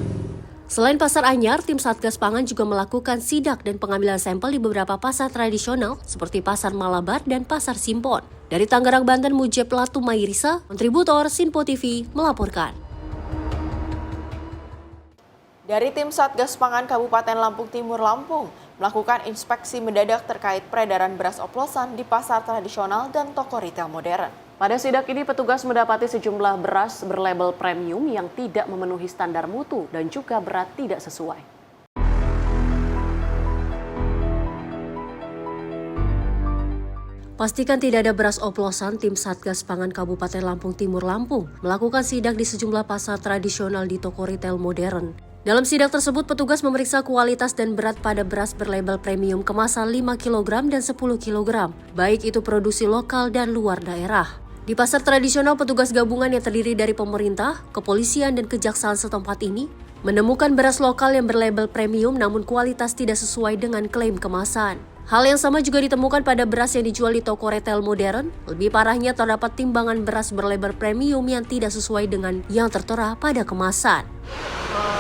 Selain Pasar Anyar, tim Satgas Pangan juga melakukan sidak dan pengambilan sampel di beberapa pasar tradisional seperti Pasar Malabar dan Pasar Simpon. Dari Tangerang, Banten, Mujib Latumairisa, kontributor Sinpo TV melaporkan. Dari tim Satgas Pangan Kabupaten Lampung Timur, Lampung, melakukan inspeksi mendadak terkait peredaran beras oplosan di pasar tradisional dan toko retail modern. Pada sidak ini, petugas mendapati sejumlah beras berlabel premium yang tidak memenuhi standar mutu dan juga berat tidak sesuai. Pastikan tidak ada beras oplosan, tim Satgas Pangan Kabupaten Lampung Timur, Lampung melakukan sidak di sejumlah pasar tradisional di toko retail modern. Dalam sidak tersebut, petugas memeriksa kualitas dan berat pada beras berlabel premium kemasan 5 kg dan 10 kg, baik itu produksi lokal dan luar daerah. Di pasar tradisional, petugas gabungan yang terdiri dari pemerintah, kepolisian, dan kejaksaan setempat ini menemukan beras lokal yang berlabel premium namun kualitas tidak sesuai dengan klaim kemasan. Hal yang sama juga ditemukan pada beras yang dijual di toko retail modern. Lebih parahnya, terdapat timbangan beras berlabel premium yang tidak sesuai dengan yang tertera pada kemasan.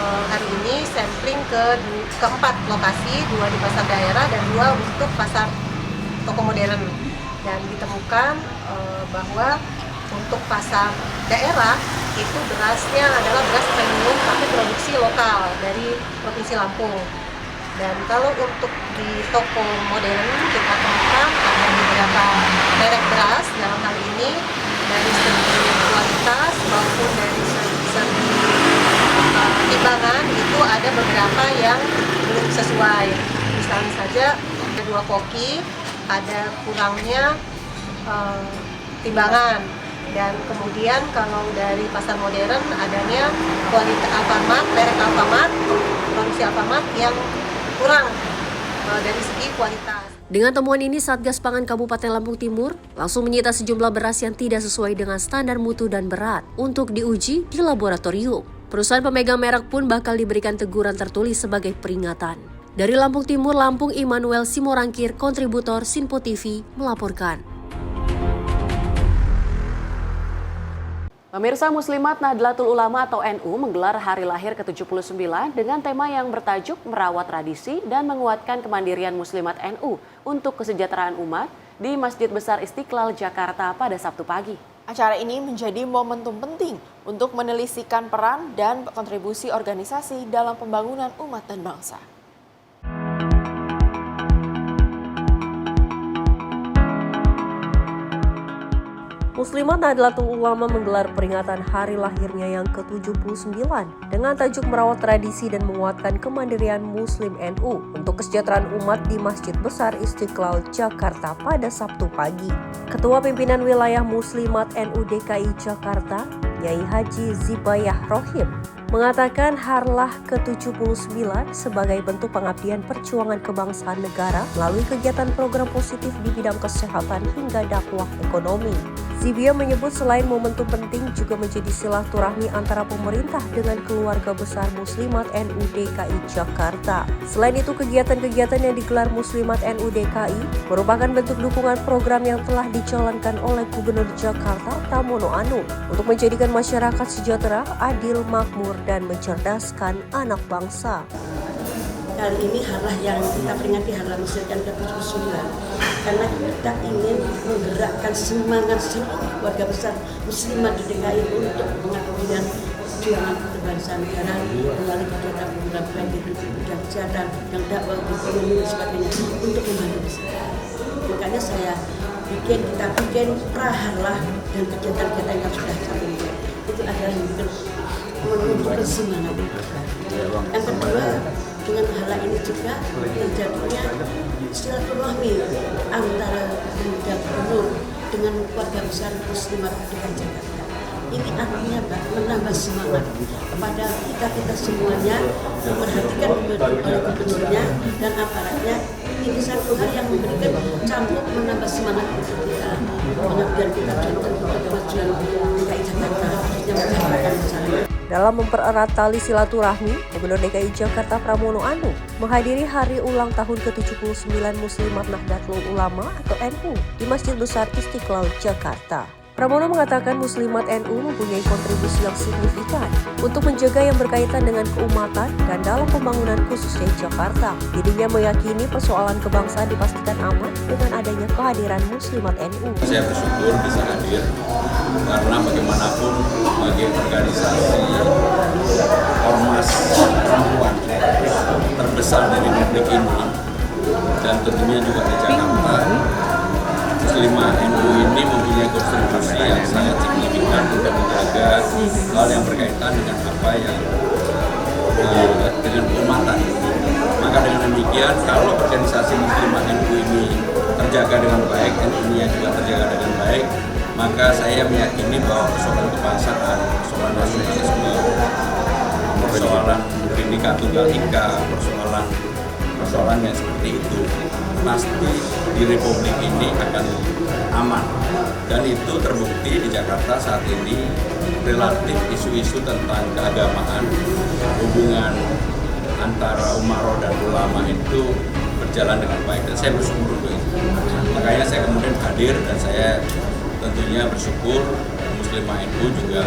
Hari ini sampling ke 4 lokasi, 2 di pasar daerah dan 2 untuk pasar toko modern. Dan ditemukan bahwa untuk pasar daerah itu berasnya adalah beras premium tapi produksi lokal dari Provinsi Lampung. Dan kalau untuk di toko modern kita temukan ada beberapa merek beras, dalam hal ini dari segi kualitas maupun dari segi timbangan itu ada beberapa yang belum sesuai. Misalnya saja ada 2 koki, ada kurangnya timbangan. Dan kemudian kalau dari pasar modern adanya kualitas Alfamart, merek Alfamart, produksi Alfamart yang kurang dari segi kualitas. Dengan temuan ini, Satgas Pangan Kabupaten Lampung Timur langsung menyita sejumlah beras yang tidak sesuai dengan standar mutu dan berat untuk diuji di laboratorium. Perusahaan pemegang merek pun bakal diberikan teguran tertulis sebagai peringatan. Dari Lampung Timur, Lampung, Immanuel Simorangkir, kontributor Sinpo TV melaporkan. Pemirsa, Muslimat Nahdlatul Ulama atau NU menggelar hari lahir ke-79 dengan tema yang bertajuk Merawat Tradisi dan Menguatkan Kemandirian Muslimat NU untuk Kesejahteraan Umat di Masjid Besar Istiqlal, Jakarta pada Sabtu pagi. Acara ini menjadi momentum penting untuk menelisihkan peran dan kontribusi organisasi dalam pembangunan umat dan bangsa. Muslimat Nahdlatul Ulama menggelar peringatan hari lahirnya yang ke-79 dengan tajuk Merawat Tradisi dan Menguatkan Kemandirian Muslim NU untuk Kesejahteraan Umat di Masjid Besar Istiqlal, Jakarta pada Sabtu pagi. Ketua Pimpinan Wilayah Muslimat NU DKI Jakarta, Nyai Haji Zibayah Rohim, mengatakan harlah ke-79 sebagai bentuk pengabdian perjuangan kebangsaan negara melalui kegiatan program positif di bidang kesehatan hingga dakwah ekonomi. Zibia menyebut selain momentum penting juga menjadi silaturahmi antara pemerintah dengan keluarga besar Muslimat NU DKI Jakarta. Selain itu, kegiatan-kegiatan yang digelar Muslimat NU DKI merupakan bentuk dukungan program yang telah dijalankan oleh Gubernur Jakarta Tamono Anung untuk menjadikan masyarakat sejahtera, adil, makmur, dan mencerdaskan anak bangsa. Kali ini harlah yang kita peringati harlah Muslim yang ke-79 karena kita ingin menggerakkan semangat seluruh keluarga besar Muslimat di DKI untuk mengakomodir perjuangan kebangsaan negara melalui kegiatan program baik itu bidang kesehatan, bidang dakwah, ekonomi dan sebagainya untuk membantu masyarakat. Makanya kita bikin praharlah dan kegiatan-kegiatan yang sudah sampai itu adalah menunjukkan semangat. Yang kedua, dengan hal ini juga terjadinya silaturahmi antara pemuda gubernur dengan keluarga besar Muslimat DKI Jakarta. Ini artinya menambah semangat kepada kita semuanya memperhatikan oleh gubernurnya dan aparatnya. Ini satu hal yang memberikan campur menambah semangat untuk kita pengabdian kita untuk kemajuan DKI Jakarta khususnya masyarakat. Dalam mempererat tali silaturahmi, Gubernur DKI Jakarta Pramono Anung menghadiri hari ulang tahun ke-79 Muslimat Nahdlatul Ulama atau NU di Masjid Besar Istiqlal, Jakarta. Pramono mengatakan Muslimat NU mempunyai kontribusi yang signifikan untuk menjaga yang berkaitan dengan keumatan dan dalam pembangunan khususnya Jakarta. Dirinya meyakini persoalan kebangsaan dipastikan aman dengan adanya kehadiran Muslimat NU. Saya bersyukur bisa hadir karena bagaimanapun sebagai organisasi ormas perempuan terbesar dari negeri ini dan tentunya juga di Jakarta, Muslimah NU ini mempunyai kontribusi yang sangat signifikan untuk menjaga hal yang berkaitan dengan apa yang dengan keumatan. Maka dengan demikian, kalau organisasi Muslimah NU ini terjaga dengan baik, NU-nya juga terjaga dengan baik, maka saya meyakini bahwa persoalan kebangsaan, persoalan nasionalisme, persoalan Bhinneka Tunggal Ika, persoalan yang seperti itu pasti di Republik ini akan aman. Dan itu terbukti di Jakarta saat ini relatif isu-isu tentang keagamaan, hubungan antara umaroh dan ulama itu berjalan dengan baik dan saya bersyukur untuk itu. Makanya saya kemudian hadir dan saya tentunya bersyukur Muslimah NU juga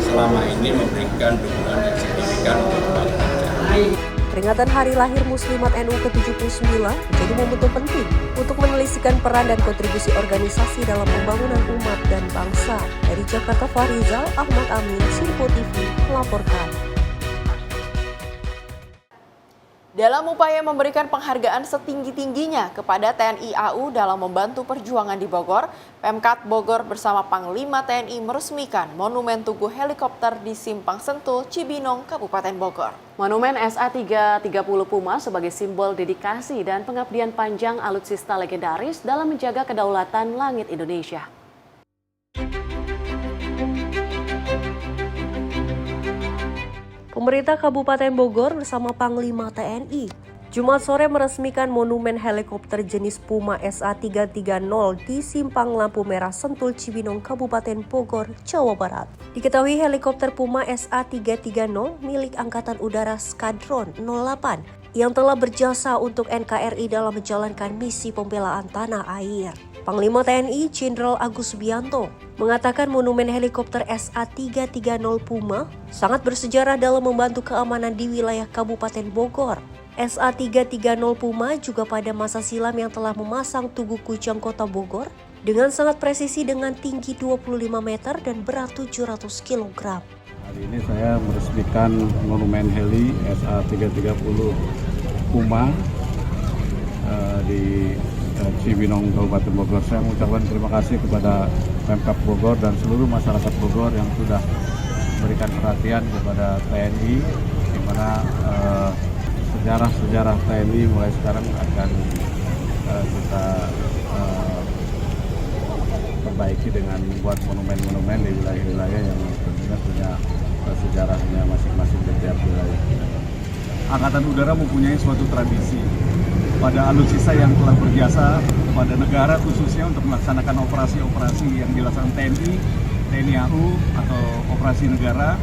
selama ini memberikan dukungan yang signifikan untuk pembangunan. Peringatan Hari Lahir Muslimat NU ke-79 menjadi momentum penting untuk meneliskan peran dan kontribusi organisasi dalam pembangunan umat dan bangsa. Dari Jakarta, Farizal Ahmad Amin, Simpo TV melaporkan. Dalam upaya memberikan penghargaan setinggi-tingginya kepada TNI AU dalam membantu perjuangan di Bogor, Pemkat Bogor bersama Panglima TNI meresmikan Monumen Tugu Helikopter di Simpang Sentul, Cibinong, Kabupaten Bogor. Monumen SA-330 Puma sebagai simbol dedikasi dan pengabdian panjang alutsista legendaris dalam menjaga kedaulatan langit Indonesia. Pemerintah Kabupaten Bogor bersama Panglima TNI Jumat sore meresmikan monumen helikopter jenis Puma SA-330 di Simpang Lampu Merah Sentul Cibinong, Kabupaten Bogor, Jawa Barat. Diketahui helikopter Puma SA-330 milik Angkatan Udara Skadron 08 yang telah berjasa untuk NKRI dalam menjalankan misi pembelaan tanah air. Panglima TNI Jenderal Agus Subianto mengatakan monumen helikopter SA-330 Puma sangat bersejarah dalam membantu keamanan di wilayah Kabupaten Bogor. SA-330 Puma juga pada masa silam yang telah memasang Tugu Kujang Kota Bogor dengan sangat presisi dengan tinggi 25 meter dan berat 700 kg. Hari ini saya meresmikan monumen heli SA-330 Puma di Cibinong, Kabupaten Bogor. Saya mengucapkan terima kasih kepada Pemkab Bogor dan seluruh masyarakat Bogor yang sudah memberikan perhatian kepada TNI, di mana sejarah TNI mulai sekarang akan kita perbaiki dengan membuat monumen-monumen di wilayah-wilayah yang tentunya punya sejarahnya masing-masing di setiap wilayah. Angkatan Udara mempunyai suatu tradisi pada alutsista yang telah berjasa pada negara khususnya untuk melaksanakan operasi-operasi yang dilaksanakan TNI AU atau operasi negara,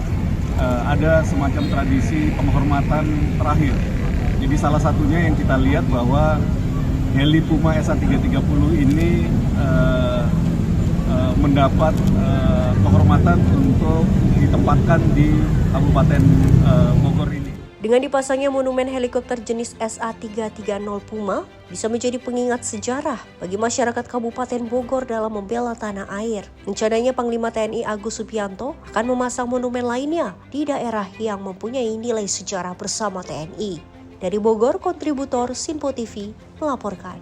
ada semacam tradisi penghormatan terakhir. Jadi salah satunya yang kita lihat bahwa heli Puma SA-330 ini mendapat penghormatan untuk ditempatkan di Kabupaten Bogor ini. Dengan dipasangnya monumen helikopter jenis SA-330 Puma bisa menjadi pengingat sejarah bagi masyarakat Kabupaten Bogor dalam membela tanah air. Rencananya Panglima TNI Agus Subianto akan memasang monumen lainnya di daerah yang mempunyai nilai sejarah bersama TNI. Dari Bogor, kontributor Simpo TV melaporkan.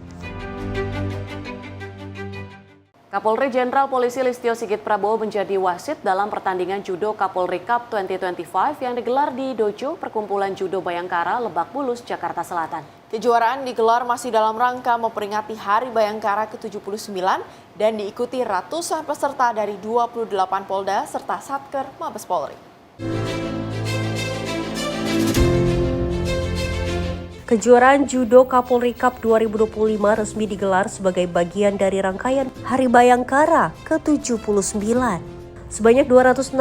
Kapolri Jenderal Polisi Listio Sigit Prabowo menjadi wasit dalam pertandingan Judo Kapolri Cup 2025 yang digelar di Dojo Perkumpulan Judo Bayangkara, Lebak Bulus, Jakarta Selatan. Kejuaraan digelar masih dalam rangka memperingati Hari Bayangkara ke-79 dan diikuti ratusan peserta dari 28 Polda serta Satker Mabes Polri. Kejuaraan Judo Kapolri Cup 2025 resmi digelar sebagai bagian dari rangkaian Hari Bayangkara ke-79. Sebanyak 264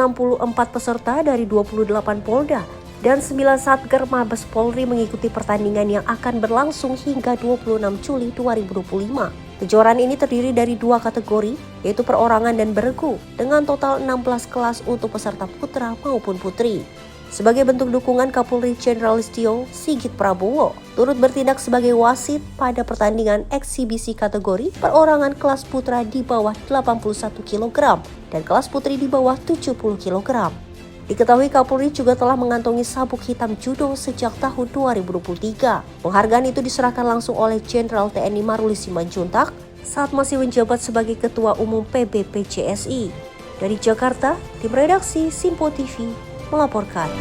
peserta dari 28 Polda dan 9 Satker Mabes Polri mengikuti pertandingan yang akan berlangsung hingga 26 Juli 2025. Kejuaraan ini terdiri dari 2 kategori, yaitu perorangan dan beregu, dengan total 16 kelas untuk peserta putra maupun putri. Sebagai bentuk dukungan, Kapolri Jenderal Listio Sigit Prabowo turut bertindak sebagai wasit pada pertandingan eksibisi kategori perorangan kelas putra di bawah 81 kg dan kelas putri di bawah 70 kg. Diketahui Kapolri juga telah mengantongi sabuk hitam judo sejak tahun 2023. Penghargaan itu diserahkan langsung oleh Jenderal TNI Maruli Simanjuntak saat masih menjabat sebagai Ketua Umum PBPJSI. Dari Jakarta, tim redaksi Simpo TV melaporkan.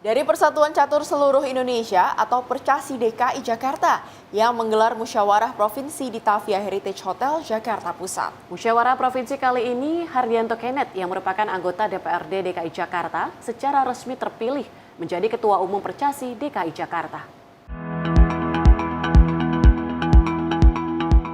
Dari Persatuan Catur Seluruh Indonesia atau Percasi DKI Jakarta yang menggelar musyawarah provinsi di Tavia Heritage Hotel, Jakarta Pusat. Musyawarah provinsi kali ini, Hardianto Kenneth yang merupakan anggota DPRD DKI Jakarta secara resmi terpilih menjadi Ketua Umum Percasi DKI Jakarta.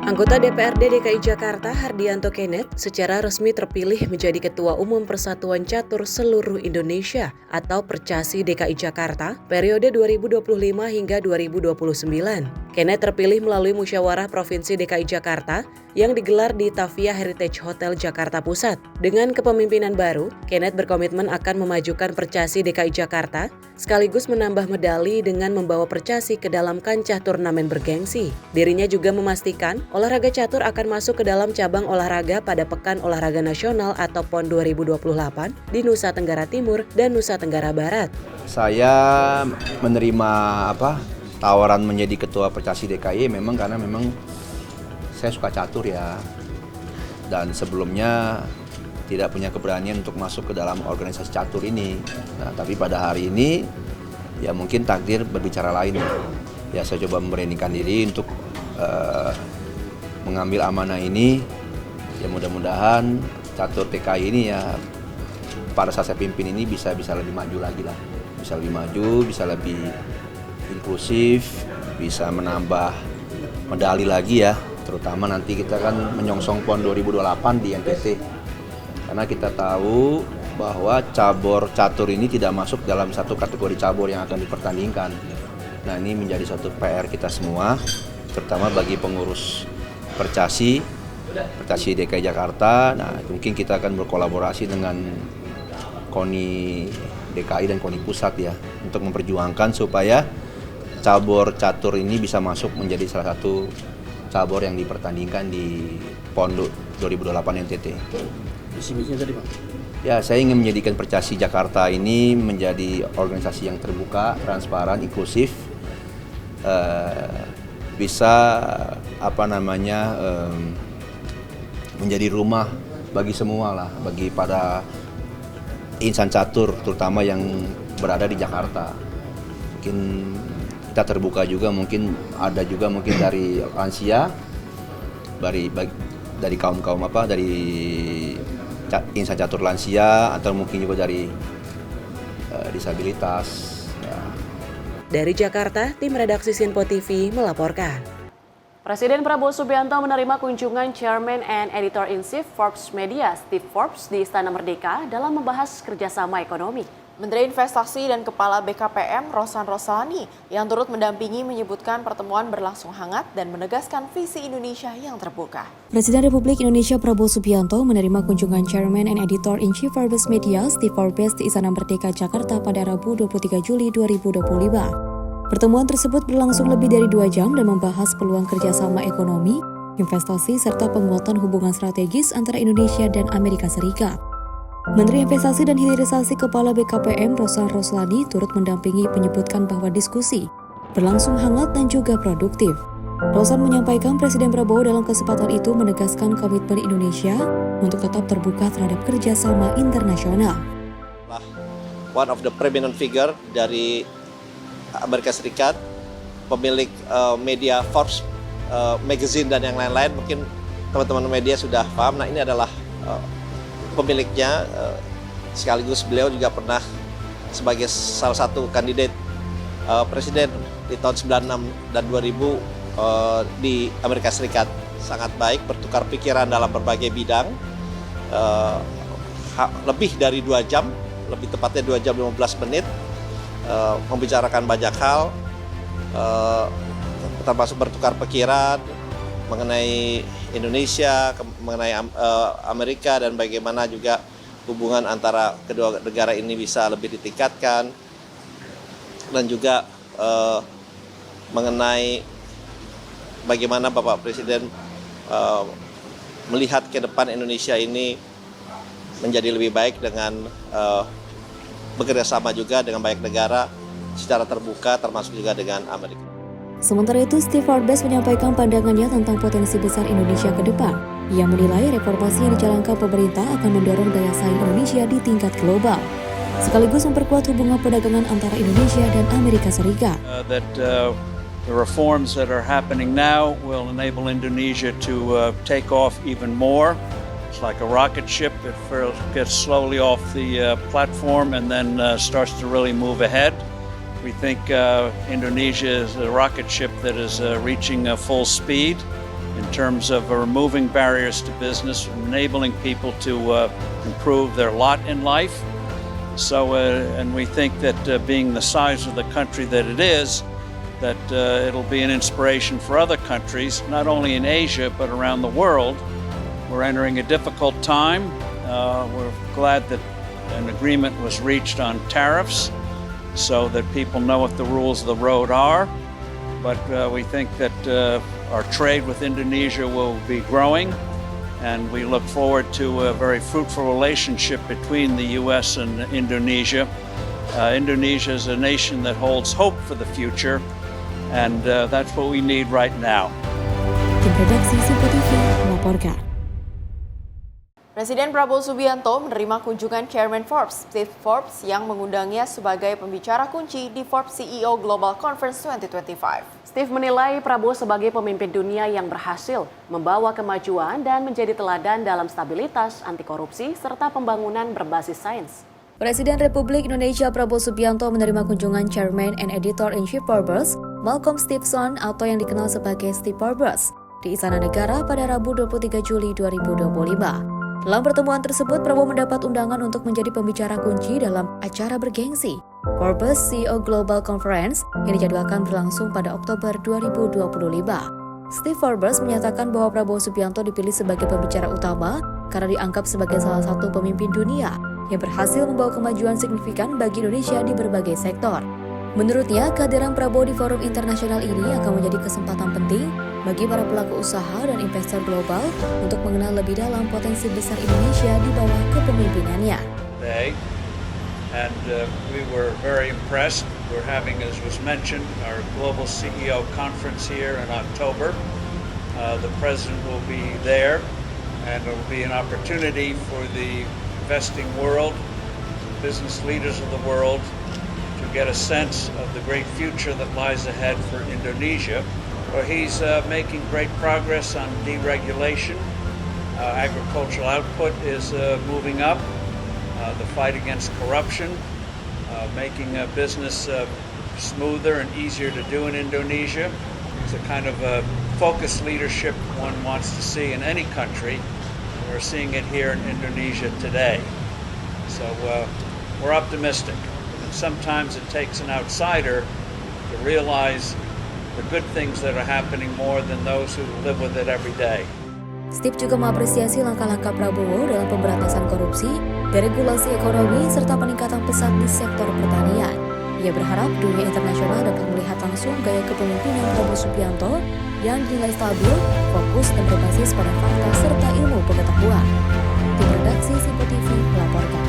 Anggota DPRD DKI Jakarta Hardianto Kenneth secara resmi terpilih menjadi Ketua Umum Persatuan Catur Seluruh Indonesia atau Percasi DKI Jakarta periode 2025 hingga 2029. Kenneth terpilih melalui musyawarah Provinsi DKI Jakarta yang digelar di Tavia Heritage Hotel Jakarta Pusat. Dengan kepemimpinan baru, Kenneth berkomitmen akan memajukan Percasi DKI Jakarta sekaligus menambah medali dengan membawa Percasi ke dalam kancah turnamen bergengsi. Dirinya juga memastikan olahraga catur akan masuk ke dalam cabang olahraga pada Pekan Olahraga Nasional atau PON 2028 di Nusa Tenggara Timur dan Nusa Tenggara Barat. Saya menerima tawaran menjadi Ketua Percasi DKI karena saya suka catur ya. Dan sebelumnya tidak punya keberanian untuk masuk ke dalam organisasi catur ini. Nah, tapi pada hari ini ya mungkin takdir berbicara lain. Ya saya coba memberanikan diri untuk mengambil amanah ini. Ya mudah-mudahan catur TKI ini ya pada saat saya pimpin ini bisa lebih maju lagi lah. Bisa lebih maju, bisa lebih inklusif, bisa menambah medali lagi ya. Terutama nanti kita kan menyongsong PON 2028 di NTT. Karena kita tahu bahwa cabur catur ini tidak masuk dalam satu kategori cabur yang akan dipertandingkan. Nah, ini menjadi suatu PR kita semua, terutama bagi pengurus Percasi DKI Jakarta. Nah, mungkin kita akan berkolaborasi dengan KONI DKI dan KONI Pusat ya, untuk memperjuangkan supaya cabur catur ini bisa masuk menjadi salah satu cabur yang dipertandingkan di PON 2028 NTT. Visi-misinya tadi Pak? Ya, saya ingin menjadikan Percasi Jakarta ini menjadi organisasi yang terbuka, transparan, inklusif, bisa menjadi rumah bagi semua lah, bagi pada insan catur, terutama yang berada di Jakarta. Mungkin kita terbuka juga, mungkin ada juga dari lansia, dari kaum dari insan catur lansia, atau mungkin juga dari disabilitas. Ya. Dari Jakarta, tim redaksi Simpo TV melaporkan. Presiden Prabowo Subianto menerima kunjungan Chairman and Editor-in-Chief Forbes Media, Steve Forbes, di Istana Merdeka dalam membahas kerjasama ekonomi. Menteri Investasi dan Kepala BKPM Rosan Roslani yang turut mendampingi menyebutkan pertemuan berlangsung hangat dan menegaskan visi Indonesia yang terbuka. Presiden Republik Indonesia Prabowo Subianto menerima kunjungan Chairman and Editor-in-Chief Forbes Media, Steve Forbes, di Istana Merdeka, Jakarta pada Rabu 23 Juli 2025. Pertemuan tersebut berlangsung lebih dari 2 jam dan membahas peluang kerjasama ekonomi, investasi, serta penguatan hubungan strategis antara Indonesia dan Amerika Serikat. Menteri Investasi dan Hilirisasi Kepala BKPM Rosan Roslani turut mendampingi menyebutkan bahwa diskusi berlangsung hangat dan juga produktif. Rosan menyampaikan Presiden Prabowo dalam kesempatan itu menegaskan komitmen Indonesia untuk tetap terbuka terhadap kerjasama internasional. One of the prominent figure dari Amerika Serikat, pemilik media Forbes magazine dan yang lain-lain, mungkin teman-teman media sudah paham. Nah, ini adalah pemiliknya, sekaligus beliau juga pernah sebagai salah satu kandidat presiden di tahun 96 dan 2000 di Amerika Serikat. Sangat baik, bertukar pikiran dalam berbagai bidang, lebih dari 2 jam, lebih tepatnya 2 jam 15 menit, membicarakan banyak hal, termasuk bertukar pikiran mengenai Indonesia, mengenai Amerika, dan bagaimana juga hubungan antara kedua negara ini bisa lebih ditingkatkan, dan juga mengenai bagaimana Bapak Presiden melihat ke depan Indonesia ini menjadi lebih baik dengan bekerja sama juga dengan banyak negara secara terbuka, termasuk juga dengan Amerika. Sementara itu, Steve Forbes menyampaikan pandangannya tentang potensi besar Indonesia ke depan. Ia menilai reformasi yang dijalankan pemerintah akan mendorong daya saing Indonesia di tingkat global, sekaligus memperkuat hubungan perdagangan antara Indonesia dan Amerika Serikat. The reforms that are happening now will enable Indonesia to take off even more. It's like a rocket ship. It gets slowly off the platform and then starts to really move ahead. We think Indonesia is a rocket ship that is reaching full speed in terms of removing barriers to business, enabling people to improve their lot in life. So, and we think that being the size of the country that it is, that it'll be an inspiration for other countries, not only in Asia, but around the world. We're entering a difficult time. We're glad that an agreement was reached on tariffs so that people know what the rules of the road are. But we think that our trade with Indonesia will be growing, and we look forward to a very fruitful relationship between the U.S. and Indonesia. Indonesia is a nation that holds hope for the future, and that's what we need right now. Tim Redaksi Simpo TV melaporkan. Presiden Prabowo Subianto menerima kunjungan Chairman Forbes, Steve Forbes, yang mengundangnya sebagai pembicara kunci di Forbes CEO Global Conference 2025. Steve menilai Prabowo sebagai pemimpin dunia yang berhasil membawa kemajuan dan menjadi teladan dalam stabilitas, anti korupsi, serta pembangunan berbasis sains. Presiden Republik Indonesia Prabowo Subianto menerima kunjungan Chairman and Editor-in-Chief Forbes, Malcolm Stevenson atau yang dikenal sebagai Steve Forbes, di Istana Negara pada Rabu 23 Juli 2025. Dalam pertemuan tersebut, Prabowo mendapat undangan untuk menjadi pembicara kunci dalam acara bergengsi Forbes CEO Global Conference yang dijadwalkan berlangsung pada Oktober 2025. Steve Forbes menyatakan bahwa Prabowo Subianto dipilih sebagai pembicara utama karena dianggap sebagai salah satu pemimpin dunia yang berhasil membawa kemajuan signifikan bagi Indonesia di berbagai sektor. Menurutnya, kehadiran Prabowo di forum internasional ini akan menjadi kesempatan penting bagi para pelaku usaha dan investor global untuk mengenal lebih dalam potensi besar Indonesia di bawah kepemimpinannya. And we were very impressed. We're having, as was mentioned, our global CEO conference here in October. The president will be there, and it will be an opportunity for the investing world, business leaders of the world, to get a sense of the great future that lies ahead for Indonesia. Where he's making great progress on deregulation. Agricultural output is moving up. The fight against corruption, making business smoother and easier to do in Indonesia. It's a kind of focused leadership one wants to see in any country. We're seeing it here in Indonesia today. So we're optimistic. And sometimes it takes an outsider to realize the good things that are happening more than those who live with it every day. Steve juga mengapresiasi langkah-langkah Prabowo dalam pemberantasan korupsi, deregulasi ekonomi, serta peningkatan pesat di sektor pertanian. Ia berharap dunia internasional dapat melihat langsung gaya kepemimpinan Prabowo Subianto yang dinilai stabil, fokus, dan berbasis pada fakta serta ilmu pengetahuan. Tim Redaksi Simpo TV melaporkan.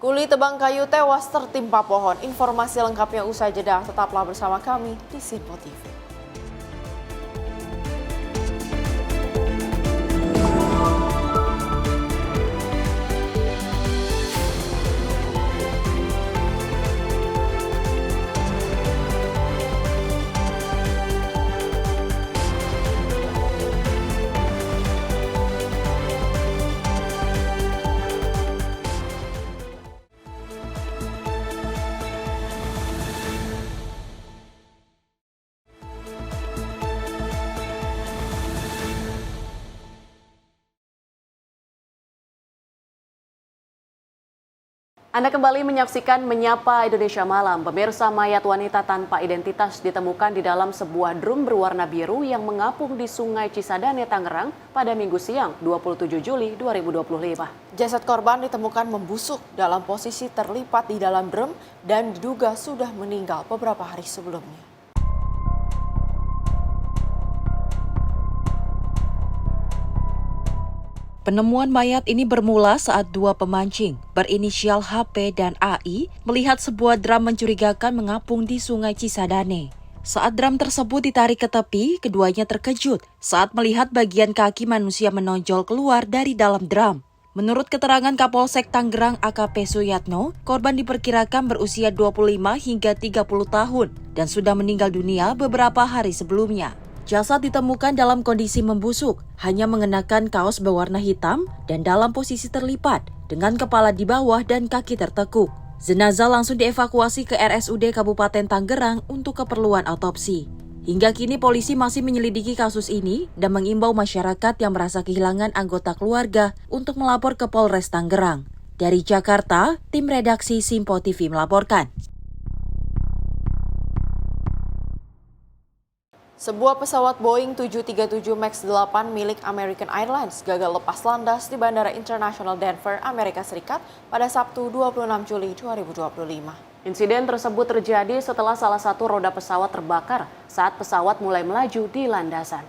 Kuli tebang kayu tewas tertimpa pohon. Informasi lengkapnya usai jeda. Tetaplah bersama kami di Simpo TV. Anda kembali menyaksikan Menyapa Indonesia Malam. Pemirsa, mayat wanita tanpa identitas ditemukan di dalam sebuah drum berwarna biru yang mengapung di Sungai Cisadane, Tangerang pada Minggu siang 27 Juli 2025. Jasad korban ditemukan membusuk dalam posisi terlipat di dalam drum dan diduga sudah meninggal beberapa hari sebelumnya. Penemuan mayat ini bermula saat dua pemancing berinisial HP dan AI melihat sebuah drum mencurigakan mengapung di Sungai Cisadane. Saat drum tersebut ditarik ke tepi, keduanya terkejut saat melihat bagian kaki manusia menonjol keluar dari dalam drum. Menurut keterangan Kapolsek Tangerang AKP Suyatno, korban diperkirakan berusia 25 hingga 30 tahun dan sudah meninggal dunia beberapa hari sebelumnya. Jasad ditemukan dalam kondisi membusuk, hanya mengenakan kaos berwarna hitam dan dalam posisi terlipat, dengan kepala di bawah dan kaki tertekuk. Jenazah langsung dievakuasi ke RSUD Kabupaten Tangerang untuk keperluan otopsi. Hingga kini polisi masih menyelidiki kasus ini dan mengimbau masyarakat yang merasa kehilangan anggota keluarga untuk melapor ke Polres Tangerang. Dari Jakarta, tim redaksi Simpo TV melaporkan. Sebuah pesawat Boeing 737 MAX 8 milik American Airlines gagal lepas landas di Bandara Internasional Denver, Amerika Serikat pada Sabtu 26 Juli 2025. Insiden tersebut terjadi setelah salah satu roda pesawat terbakar saat pesawat mulai melaju di landasan.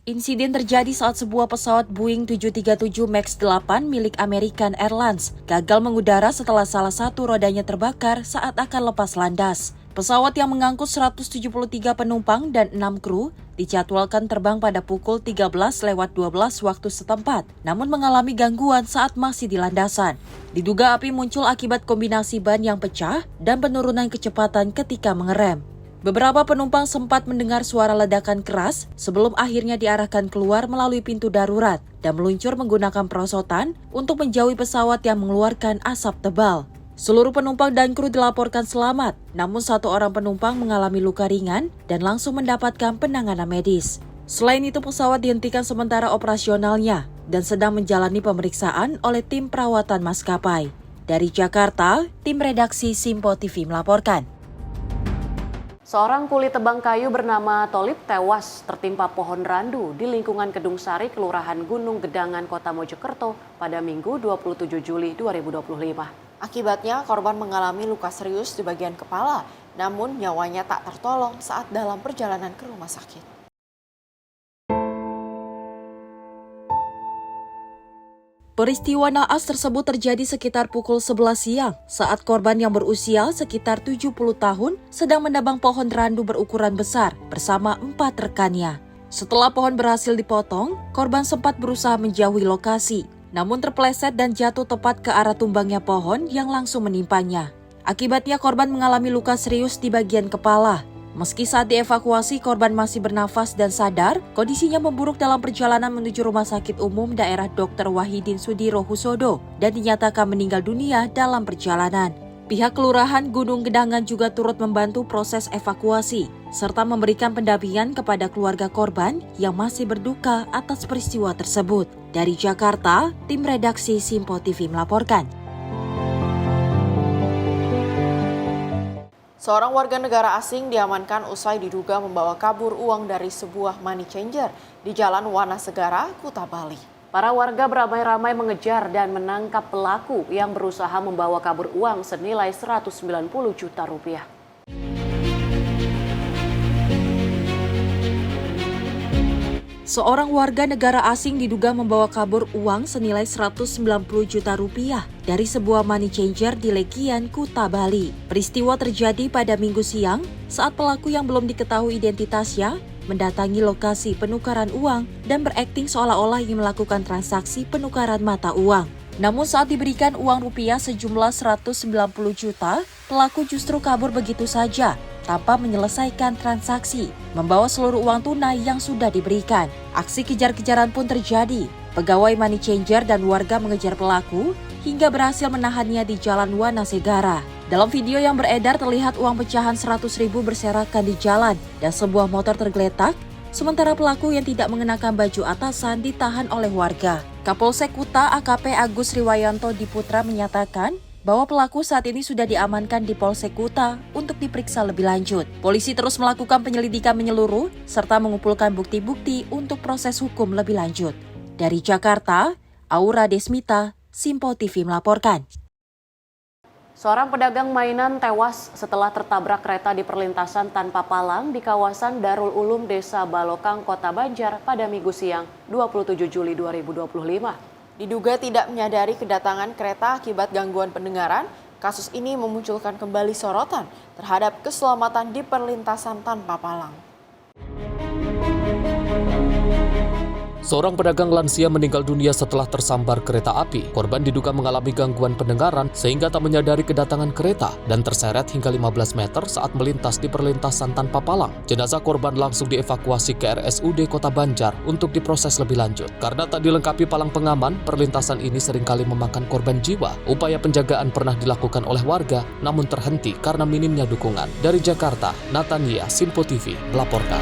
Insiden terjadi saat sebuah pesawat Boeing 737 MAX 8 milik American Airlines gagal mengudara setelah salah satu rodanya terbakar saat akan lepas landas. Pesawat yang mengangkut 173 penumpang dan 6 kru dijadwalkan terbang pada pukul 13:12 waktu setempat, namun mengalami gangguan saat masih di landasan. Diduga api muncul akibat kombinasi ban yang pecah dan penurunan kecepatan ketika mengerem. Beberapa penumpang sempat mendengar suara ledakan keras sebelum akhirnya diarahkan keluar melalui pintu darurat dan meluncur menggunakan perosotan untuk menjauhi pesawat yang mengeluarkan asap tebal. Seluruh penumpang dan kru dilaporkan selamat, namun satu orang penumpang mengalami luka ringan dan langsung mendapatkan penanganan medis. Selain itu, pesawat dihentikan sementara operasionalnya dan sedang menjalani pemeriksaan oleh tim perawatan maskapai. Dari Jakarta, tim redaksi Simpo TV melaporkan. Seorang kuli tebang kayu bernama Tolip tewas tertimpa pohon randu di lingkungan Kedung Sari, Kelurahan Gunung Gedangan, Kota Mojokerto pada Minggu 27 Juli 2025. Akibatnya, korban mengalami luka serius di bagian kepala, namun nyawanya tak tertolong saat dalam perjalanan ke rumah sakit. Peristiwa naas tersebut terjadi sekitar pukul 11 siang saat korban yang berusia sekitar 70 tahun sedang menebang pohon randu berukuran besar bersama 4 rekannya. Setelah pohon berhasil dipotong, korban sempat berusaha menjauhi lokasi, namun terpeleset dan jatuh tepat ke arah tumbangnya pohon yang langsung menimpanya. Akibatnya korban mengalami luka serius di bagian kepala. Meski saat dievakuasi korban masih bernafas dan sadar, kondisinya memburuk dalam perjalanan menuju Rumah Sakit Umum Daerah Dr. Wahidin Sudirohusodo dan dinyatakan meninggal dunia dalam perjalanan. Pihak Kelurahan Gunung Gedangan juga turut membantu proses evakuasi, serta memberikan pendampingan kepada keluarga korban yang masih berduka atas peristiwa tersebut. Dari Jakarta, tim redaksi Simpo TV melaporkan. Seorang warga negara asing diamankan usai diduga membawa kabur uang dari sebuah money changer di Jalan Wanasegara, Kuta Bali. Para warga beramai-ramai mengejar dan menangkap pelaku yang berusaha membawa kabur uang senilai 190 juta rupiah. Seorang warga negara asing diduga membawa kabur uang senilai 190 juta rupiah dari sebuah money changer di Legian, Kuta Bali. Peristiwa terjadi pada Minggu siang saat pelaku yang belum diketahui identitasnya mendatangi lokasi penukaran uang dan berakting seolah-olah ingin melakukan transaksi penukaran mata uang. Namun saat diberikan uang rupiah sejumlah 190 juta, pelaku justru kabur begitu saja tanpa menyelesaikan transaksi, membawa seluruh uang tunai yang sudah diberikan. Aksi kejar-kejaran pun terjadi. Pegawai money changer dan warga mengejar pelaku hingga berhasil menahannya di Jalan Wanasegara. Dalam video yang beredar terlihat uang pecahan 100.000 berserakan di jalan dan sebuah motor tergeletak sementara pelaku yang tidak mengenakan baju atasan ditahan oleh warga. Kapolsek Kuta AKP Agus Riwayanto Diputra menyatakan bahwa pelaku saat ini sudah diamankan di Polsek Kuta untuk diperiksa lebih lanjut. Polisi terus melakukan penyelidikan menyeluruh serta mengumpulkan bukti-bukti untuk proses hukum lebih lanjut. Dari Jakarta, Aura Desmita, Simpo TV melaporkan. Seorang pedagang mainan tewas setelah tertabrak kereta di perlintasan tanpa palang di kawasan Darul Ulum Desa Balokang, Kota Banjar pada Minggu siang, 27 Juli 2025. Diduga tidak menyadari kedatangan kereta akibat gangguan pendengaran, kasus ini memunculkan kembali sorotan terhadap keselamatan di perlintasan tanpa palang. Seorang pedagang lansia meninggal dunia setelah tersambar kereta api. Korban diduga mengalami gangguan pendengaran sehingga tak menyadari kedatangan kereta dan terseret hingga 15 meter saat melintas di perlintasan tanpa palang. Jenazah korban langsung dievakuasi ke RSUD Kota Banjar untuk diproses lebih lanjut. Karena tak dilengkapi palang pengaman, perlintasan ini seringkali memakan korban jiwa. Upaya penjagaan pernah dilakukan oleh warga, namun terhenti karena minimnya dukungan. Dari Jakarta, Natania, Simpo TV melaporkan.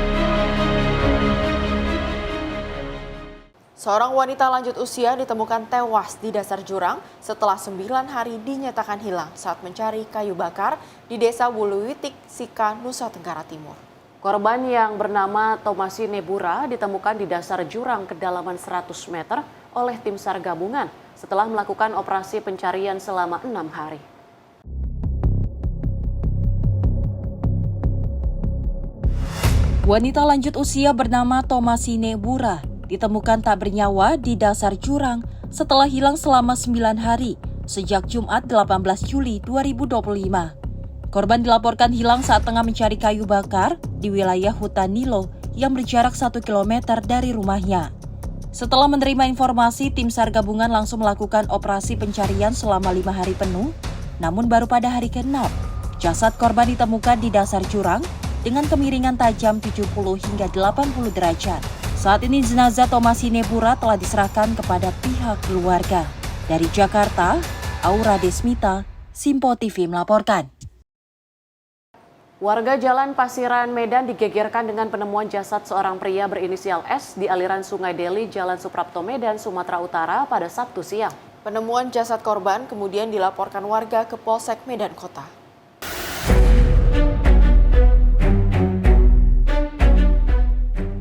Seorang wanita lanjut usia ditemukan tewas di dasar jurang setelah 9 hari dinyatakan hilang saat mencari kayu bakar di Desa Wuluwitik, Sika, Nusa Tenggara Timur. Korban yang bernama Tomasi Nebura ditemukan di dasar jurang kedalaman 100 meter oleh tim SAR gabungan setelah melakukan operasi pencarian selama 6 hari. Wanita lanjut usia bernama Tomasi Nebura ditemukan tak bernyawa di dasar jurang setelah hilang selama 9 hari sejak Jumat 18 Juli 2025. Korban dilaporkan hilang saat tengah mencari kayu bakar di wilayah hutan Nilo yang berjarak 1 km dari rumahnya. Setelah menerima informasi, tim SAR gabungan langsung melakukan operasi pencarian selama 5 hari penuh, namun baru pada hari ke-6, jasad korban ditemukan di dasar jurang dengan kemiringan tajam 70 hingga 80 derajat. Saat ini jenazah Tomasi Nebura telah diserahkan kepada pihak keluarga. Dari Jakarta, Aura Desmita, Simpo TV melaporkan. Warga Jalan Pasiran, Medan digegerkan dengan penemuan jasad seorang pria berinisial S di aliran Sungai Deli, Jalan Suprapto, Medan, Sumatera Utara pada Sabtu siang. Penemuan jasad korban kemudian dilaporkan warga ke Polsek Medan Kota.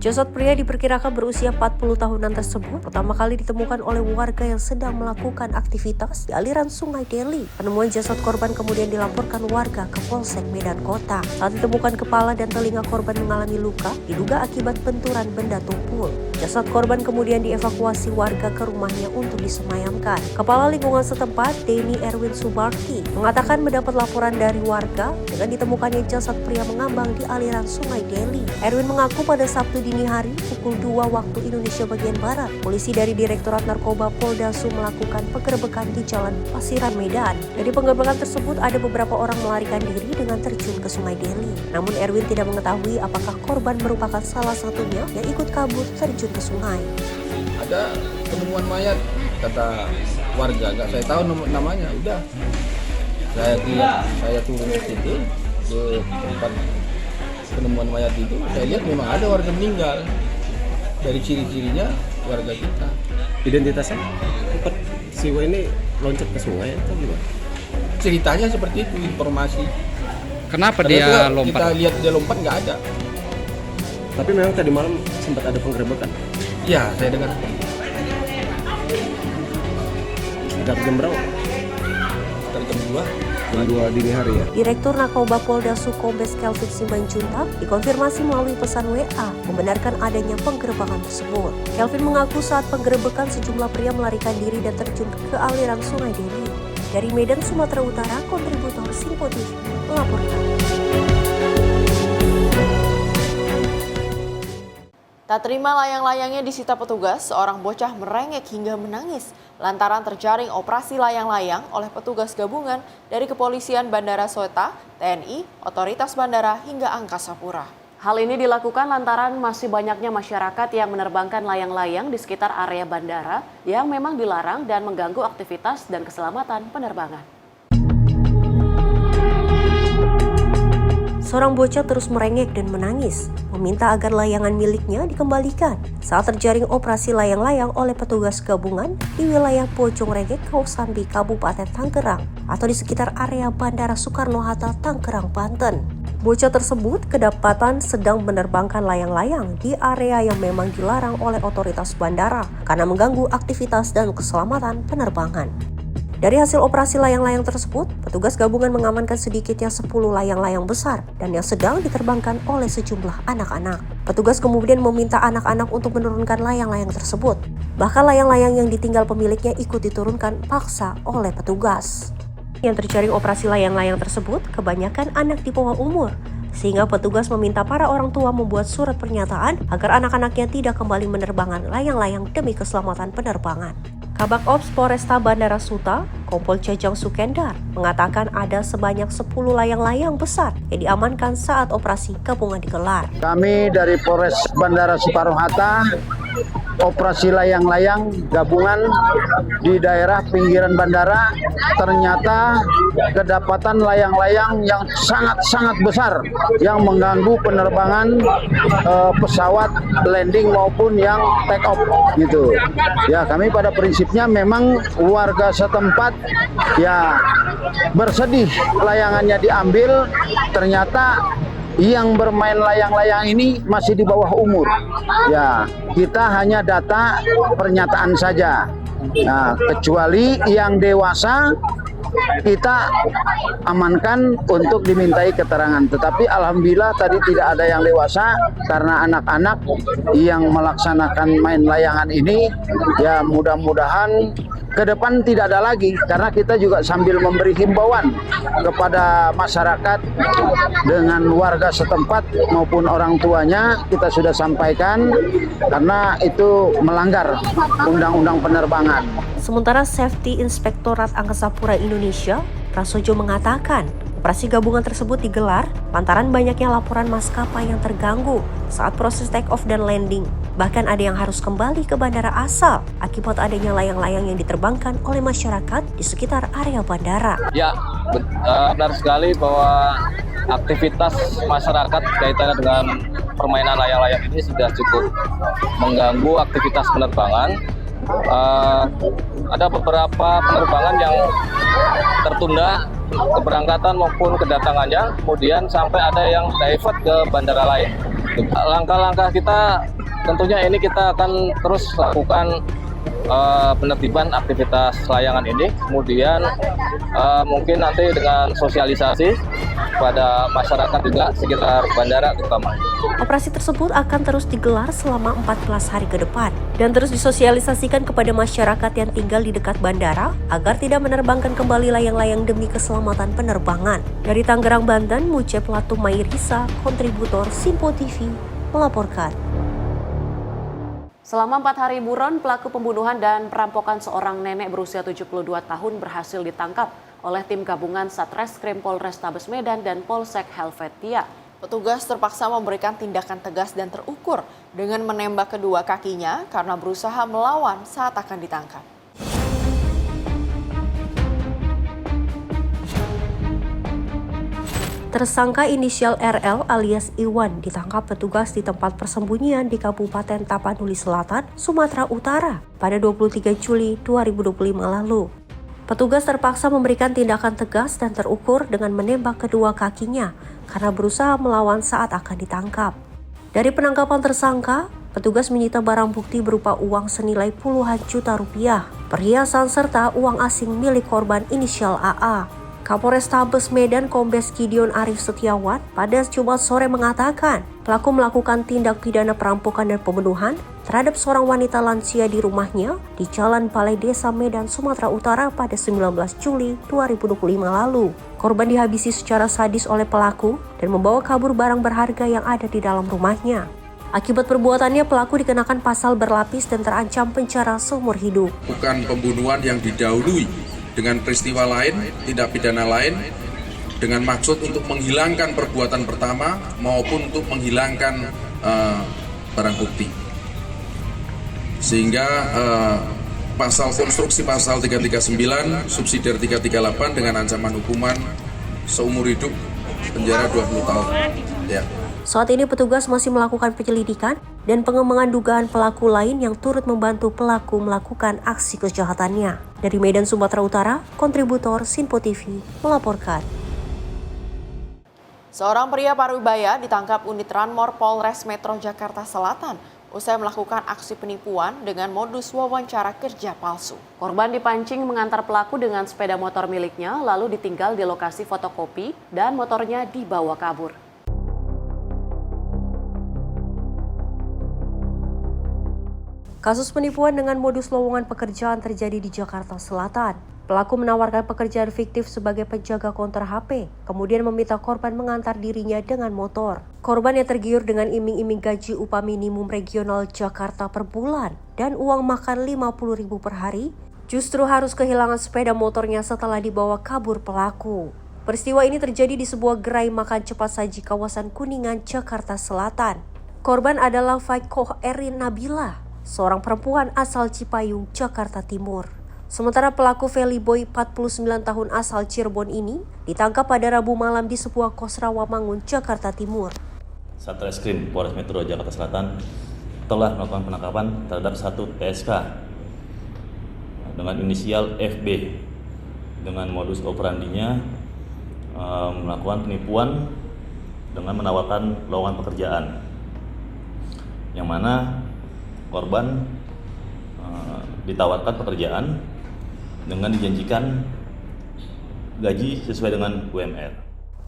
Jasad pria diperkirakan berusia 40 tahunan tersebut pertama kali ditemukan oleh warga yang sedang melakukan aktivitas di aliran Sungai Deli. Penemuan jasad korban kemudian dilaporkan warga ke Polsek Medan Kota. Saat ditemukan kepala dan telinga korban mengalami luka, diduga akibat benturan benda tumpul. Jasad korban kemudian dievakuasi warga ke rumahnya untuk disemayamkan. Kepala lingkungan setempat, Denny Erwin Subarti, mengatakan mendapat laporan dari warga dengan ditemukannya jasad pria mengambang di aliran Sungai Deli. Erwin mengaku pada Sabtu dini hari pukul 2 waktu Indonesia bagian Barat, polisi dari Direktorat Narkoba Polda Sum melakukan penggerebekan di Jalan Pasiran, Medan. Dari penggerebekan tersebut ada beberapa orang melarikan diri dengan terjun ke Sungai Deli. Namun Erwin tidak mengetahui apakah korban merupakan salah satunya yang ikut kabur terjun ke sungai. Ada penemuan mayat, kata warga, nggak saya tahu namanya. Udah, saya turun ke situ ke tempat penemuan mayat itu, saya lihat memang ada warga meninggal. Dari ciri-cirinya warga kita. Identitasnya? Si W ini loncat ke sungai atau gimana? Ceritanya seperti itu, informasi. Kenapa Karena dia itu lompat? Kita lihat dia lompat nggak ada. Tapi memang tadi malam sempat ada penggerebekan. Iya, saya dengar. Sekitar jam berapa? Sekitar jam 2 dini hari ya. Direktur Narkoba Polda Kombes Kelvin Simanjuntak dikonfirmasi melalui pesan WA membenarkan adanya penggerebekan tersebut. Kelvin mengaku saat penggerebekan sejumlah pria melarikan diri dan terjun ke aliran Sungai Deli. Dari Medan, Sumatera Utara, kontributor Simpo TV melaporkan. Tak terima layang-layangnya disita petugas, seorang bocah merengek hingga menangis lantaran terjaring operasi layang-layang oleh petugas gabungan dari Kepolisian Bandara Soeta, TNI, Otoritas Bandara hingga Angkasa Pura. Hal ini dilakukan lantaran masih banyaknya masyarakat yang menerbangkan layang-layang di sekitar area bandara yang memang dilarang dan mengganggu aktivitas dan keselamatan penerbangan. seorang bocah terus merengek dan menangis, meminta agar layangan miliknya dikembalikan saat terjaring operasi layang-layang oleh petugas gabungan di wilayah Bojongrege, Kausambi, Kabupaten Tangerang atau di sekitar area Bandara Soekarno-Hatta, Tangerang, Banten. Bocah tersebut kedapatan sedang menerbangkan layang-layang di area yang memang dilarang oleh otoritas bandara karena mengganggu aktivitas dan keselamatan penerbangan. Dari hasil operasi layang-layang tersebut, petugas gabungan mengamankan sedikitnya 10 layang-layang besar dan yang sedang diterbangkan oleh sejumlah anak-anak. Petugas kemudian meminta anak-anak untuk menurunkan layang-layang tersebut. Bahkan layang-layang yang ditinggal pemiliknya ikut diturunkan paksa oleh petugas. Yang terjaring operasi layang-layang tersebut kebanyakan anak di bawah umur, sehingga petugas meminta para orang tua membuat surat pernyataan agar anak-anaknya tidak kembali menerbangkan layang-layang demi keselamatan penerbangan. Kabak Ops Polresta Bandara Suta, Kompol Jajang Sukendar, mengatakan ada sebanyak 10 layang-layang besar yang diamankan saat operasi gabungan digelar. Kami dari Polres Bandara Soekarno-Hatta, operasi layang-layang gabungan di daerah pinggiran bandara, ternyata kedapatan layang-layang yang sangat-sangat besar yang mengganggu penerbangan pesawat landing maupun yang take off gitu. Ya, kami pada prinsipnya memang warga setempat ya bersedih layangannya diambil, ternyata yang bermain layang-layang ini masih di bawah umur. Ya, kita hanya data pernyataan saja. Nah, kecuali yang dewasa kita amankan untuk dimintai keterangan. Tetapi alhamdulillah tadi tidak ada yang dewasa karena anak-anak yang melaksanakan main layangan ini ya mudah-mudahan ke depan tidak ada lagi, karena kita juga sambil memberi himbauan kepada masyarakat dengan warga setempat maupun orang tuanya, kita sudah sampaikan karena itu melanggar undang-undang penerbangan. Sementara Safety Inspektorat Angkasa Pura Indonesia, Prasojo mengatakan, operasi gabungan tersebut digelar lantaran banyaknya laporan maskapai yang terganggu saat proses take off dan landing. Bahkan ada yang harus kembali ke bandara asal akibat adanya layang-layang yang diterbangkan oleh masyarakat di sekitar area bandara. Ya, benar sekali bahwa aktivitas masyarakat kaitannya dengan permainan layang-layang ini sudah cukup mengganggu aktivitas penerbangan. Ada beberapa penerbangan yang tertunda keberangkatan maupun kedatangannya, kemudian sampai ada yang divert ke bandara lain. Langkah-langkah kita tentunya ini kita akan terus lakukan penertiban aktivitas layangan ini, kemudian mungkin nanti dengan sosialisasi pada masyarakat juga sekitar bandara terutama. Operasi tersebut akan terus digelar selama 14 hari ke depan dan terus disosialisasikan kepada masyarakat yang tinggal di dekat bandara agar tidak menerbangkan kembali layang-layang demi keselamatan penerbangan. Dari Tangerang, Banten, Muce Platu Mairisa, kontributor Simpo TV, melaporkan. Selama 4 hari buron, pelaku pembunuhan dan perampokan seorang nenek berusia 72 tahun berhasil ditangkap oleh tim gabungan Satreskrim Polrestabes Medan dan Polsek Helvetia. Petugas terpaksa memberikan tindakan tegas dan terukur dengan menembak kedua kakinya karena berusaha melawan saat akan ditangkap. Tersangka inisial RL alias Iwan ditangkap petugas di tempat persembunyian di Kabupaten Tapanuli Selatan, Sumatera Utara pada 23 Juli 2025 lalu. Petugas terpaksa memberikan tindakan tegas dan terukur dengan menembak kedua kakinya karena berusaha melawan saat akan ditangkap. Dari penangkapan tersangka, petugas menyita barang bukti berupa uang senilai puluhan juta rupiah, perhiasan serta uang asing milik korban inisial AA. Kapolrestabes Medan Kombes Gideon Arif Setiawan pada Jumat sore mengatakan pelaku melakukan tindak pidana perampokan dan pembunuhan terhadap seorang wanita lansia di rumahnya di Jalan Balai Desa Medan, Sumatera Utara pada 19 Juli 2025 lalu. Korban dihabisi secara sadis oleh pelaku dan membawa kabur barang berharga yang ada di dalam rumahnya. Akibat perbuatannya, pelaku dikenakan pasal berlapis dan terancam penjara seumur hidup. Bukan pembunuhan yang didahului dengan peristiwa lain, tindak pidana lain, dengan maksud untuk menghilangkan perbuatan pertama maupun untuk menghilangkan barang bukti. Sehingga pasal konstruksi pasal 339, subsidiar 338 dengan ancaman hukuman seumur hidup penjara 20 tahun. Ya. Saat ini petugas masih melakukan penyelidikan dan pengembangan dugaan pelaku lain yang turut membantu pelaku melakukan aksi kejahatannya. Dari Medan, Sumatera Utara, kontributor Sinpo TV melaporkan. Seorang pria Parubaya ditangkap unit Ranmor Polres Metro Jakarta Selatan usai melakukan aksi penipuan dengan modus wawancara kerja palsu. Korban dipancing mengantar pelaku dengan sepeda motor miliknya, lalu ditinggal di lokasi fotokopi dan motornya dibawa kabur. Kasus penipuan dengan modus lowongan pekerjaan terjadi di Jakarta Selatan. Pelaku menawarkan pekerjaan fiktif sebagai penjaga konter HP, kemudian meminta korban mengantar dirinya dengan motor. Korban yang tergiur dengan iming-iming gaji upah minimum regional Jakarta per bulan dan uang makan 50.000 per hari, justru harus kehilangan sepeda motornya setelah dibawa kabur pelaku. Peristiwa ini terjadi di sebuah gerai makan cepat saji kawasan Kuningan, Jakarta Selatan. Korban adalah Faikoh Erin Nabila, seorang perempuan asal Cipayung, Jakarta Timur. Sementara pelaku Feli Boy, 49 tahun asal Cirebon ini, ditangkap pada Rabu malam di sebuah kos Rawamangun, Jakarta Timur. Satreskrim Polres Metro Jakarta Selatan telah melakukan penangkapan terhadap satu PSK dengan inisial FB dengan modus operandinya melakukan penipuan dengan menawarkan lowongan pekerjaan, yang mana korban ditawarkan pekerjaan dengan dijanjikan gaji sesuai dengan UMR.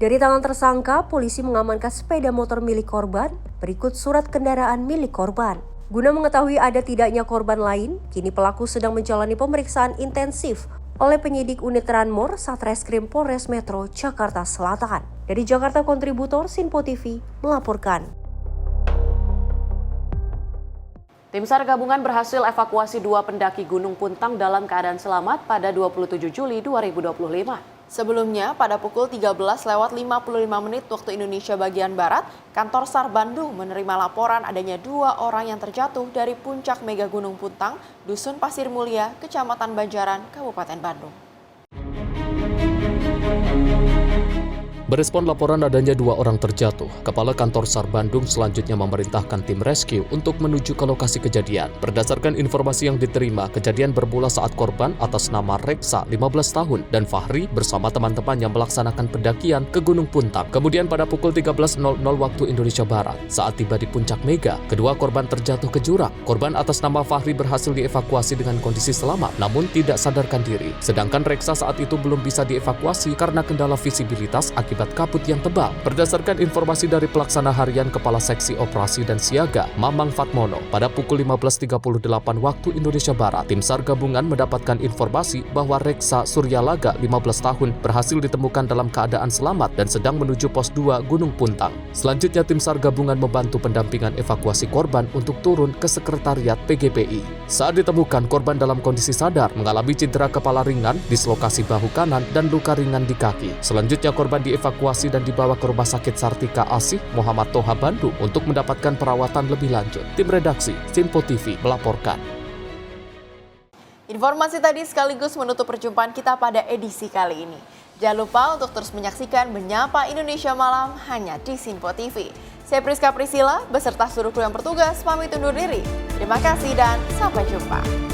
Dari tangan tersangka, polisi mengamankan sepeda motor milik korban, berikut surat kendaraan milik korban. Guna mengetahui ada tidaknya korban lain, kini pelaku sedang menjalani pemeriksaan intensif oleh penyidik unit Ranmor Satreskrim Polres Metro Jakarta Selatan. Dari Jakarta, kontributor Sinpo TV melaporkan. Tim SAR gabungan berhasil evakuasi 2 pendaki Gunung Puntang dalam keadaan selamat pada 27 Juli 2025. Sebelumnya, pada pukul 13.55 waktu Indonesia bagian Barat, kantor SAR Bandung menerima laporan adanya 2 orang yang terjatuh dari puncak Mega Gunung Puntang, Dusun Pasir Mulia, Kecamatan Banjaran, Kabupaten Bandung. Berespon laporan adanya 2 orang terjatuh, Kepala Kantor SAR Bandung selanjutnya memerintahkan tim rescue untuk menuju ke lokasi kejadian. Berdasarkan informasi yang diterima, kejadian bermula saat korban atas nama Reksa, 15 tahun, dan Fahri bersama teman-teman yang melaksanakan pendakian ke Gunung Puntang. Kemudian pada pukul 13.00 waktu Indonesia Barat, saat tiba di puncak Mega, kedua korban terjatuh ke jurang. Korban atas nama Fahri berhasil dievakuasi dengan kondisi selamat, namun tidak sadarkan diri. Sedangkan Reksa saat itu belum bisa dievakuasi karena kendala visibilitas akibat kabut yang tebal. Berdasarkan informasi dari pelaksana harian Kepala Seksi Operasi dan Siaga, Mamang Fatmono, pada pukul 15.38 waktu Indonesia Barat, tim SAR gabungan mendapatkan informasi bahwa Reksa Suryalaga, 15 tahun, berhasil ditemukan dalam keadaan selamat dan sedang menuju pos 2 Gunung Puntang. Selanjutnya, tim SAR gabungan membantu pendampingan evakuasi korban untuk turun ke sekretariat PGPI. Saat ditemukan, korban dalam kondisi sadar, mengalami cedera kepala ringan, dislokasi bahu kanan, dan luka ringan di kaki. Selanjutnya, korban dievakuasi dan dibawa ke Rumah Sakit Sartika Asih Muhammad Toha Bandung untuk mendapatkan perawatan lebih lanjut. Tim redaksi Sinpo TV melaporkan. Informasi tadi sekaligus menutup perjumpaan kita pada edisi kali ini. Jangan lupa untuk terus menyaksikan Menyapa Indonesia Malam hanya di Sinpo TV. Saya Priska Priscilla beserta seluruh kru yang bertugas pamit undur diri. Terima kasih dan sampai jumpa.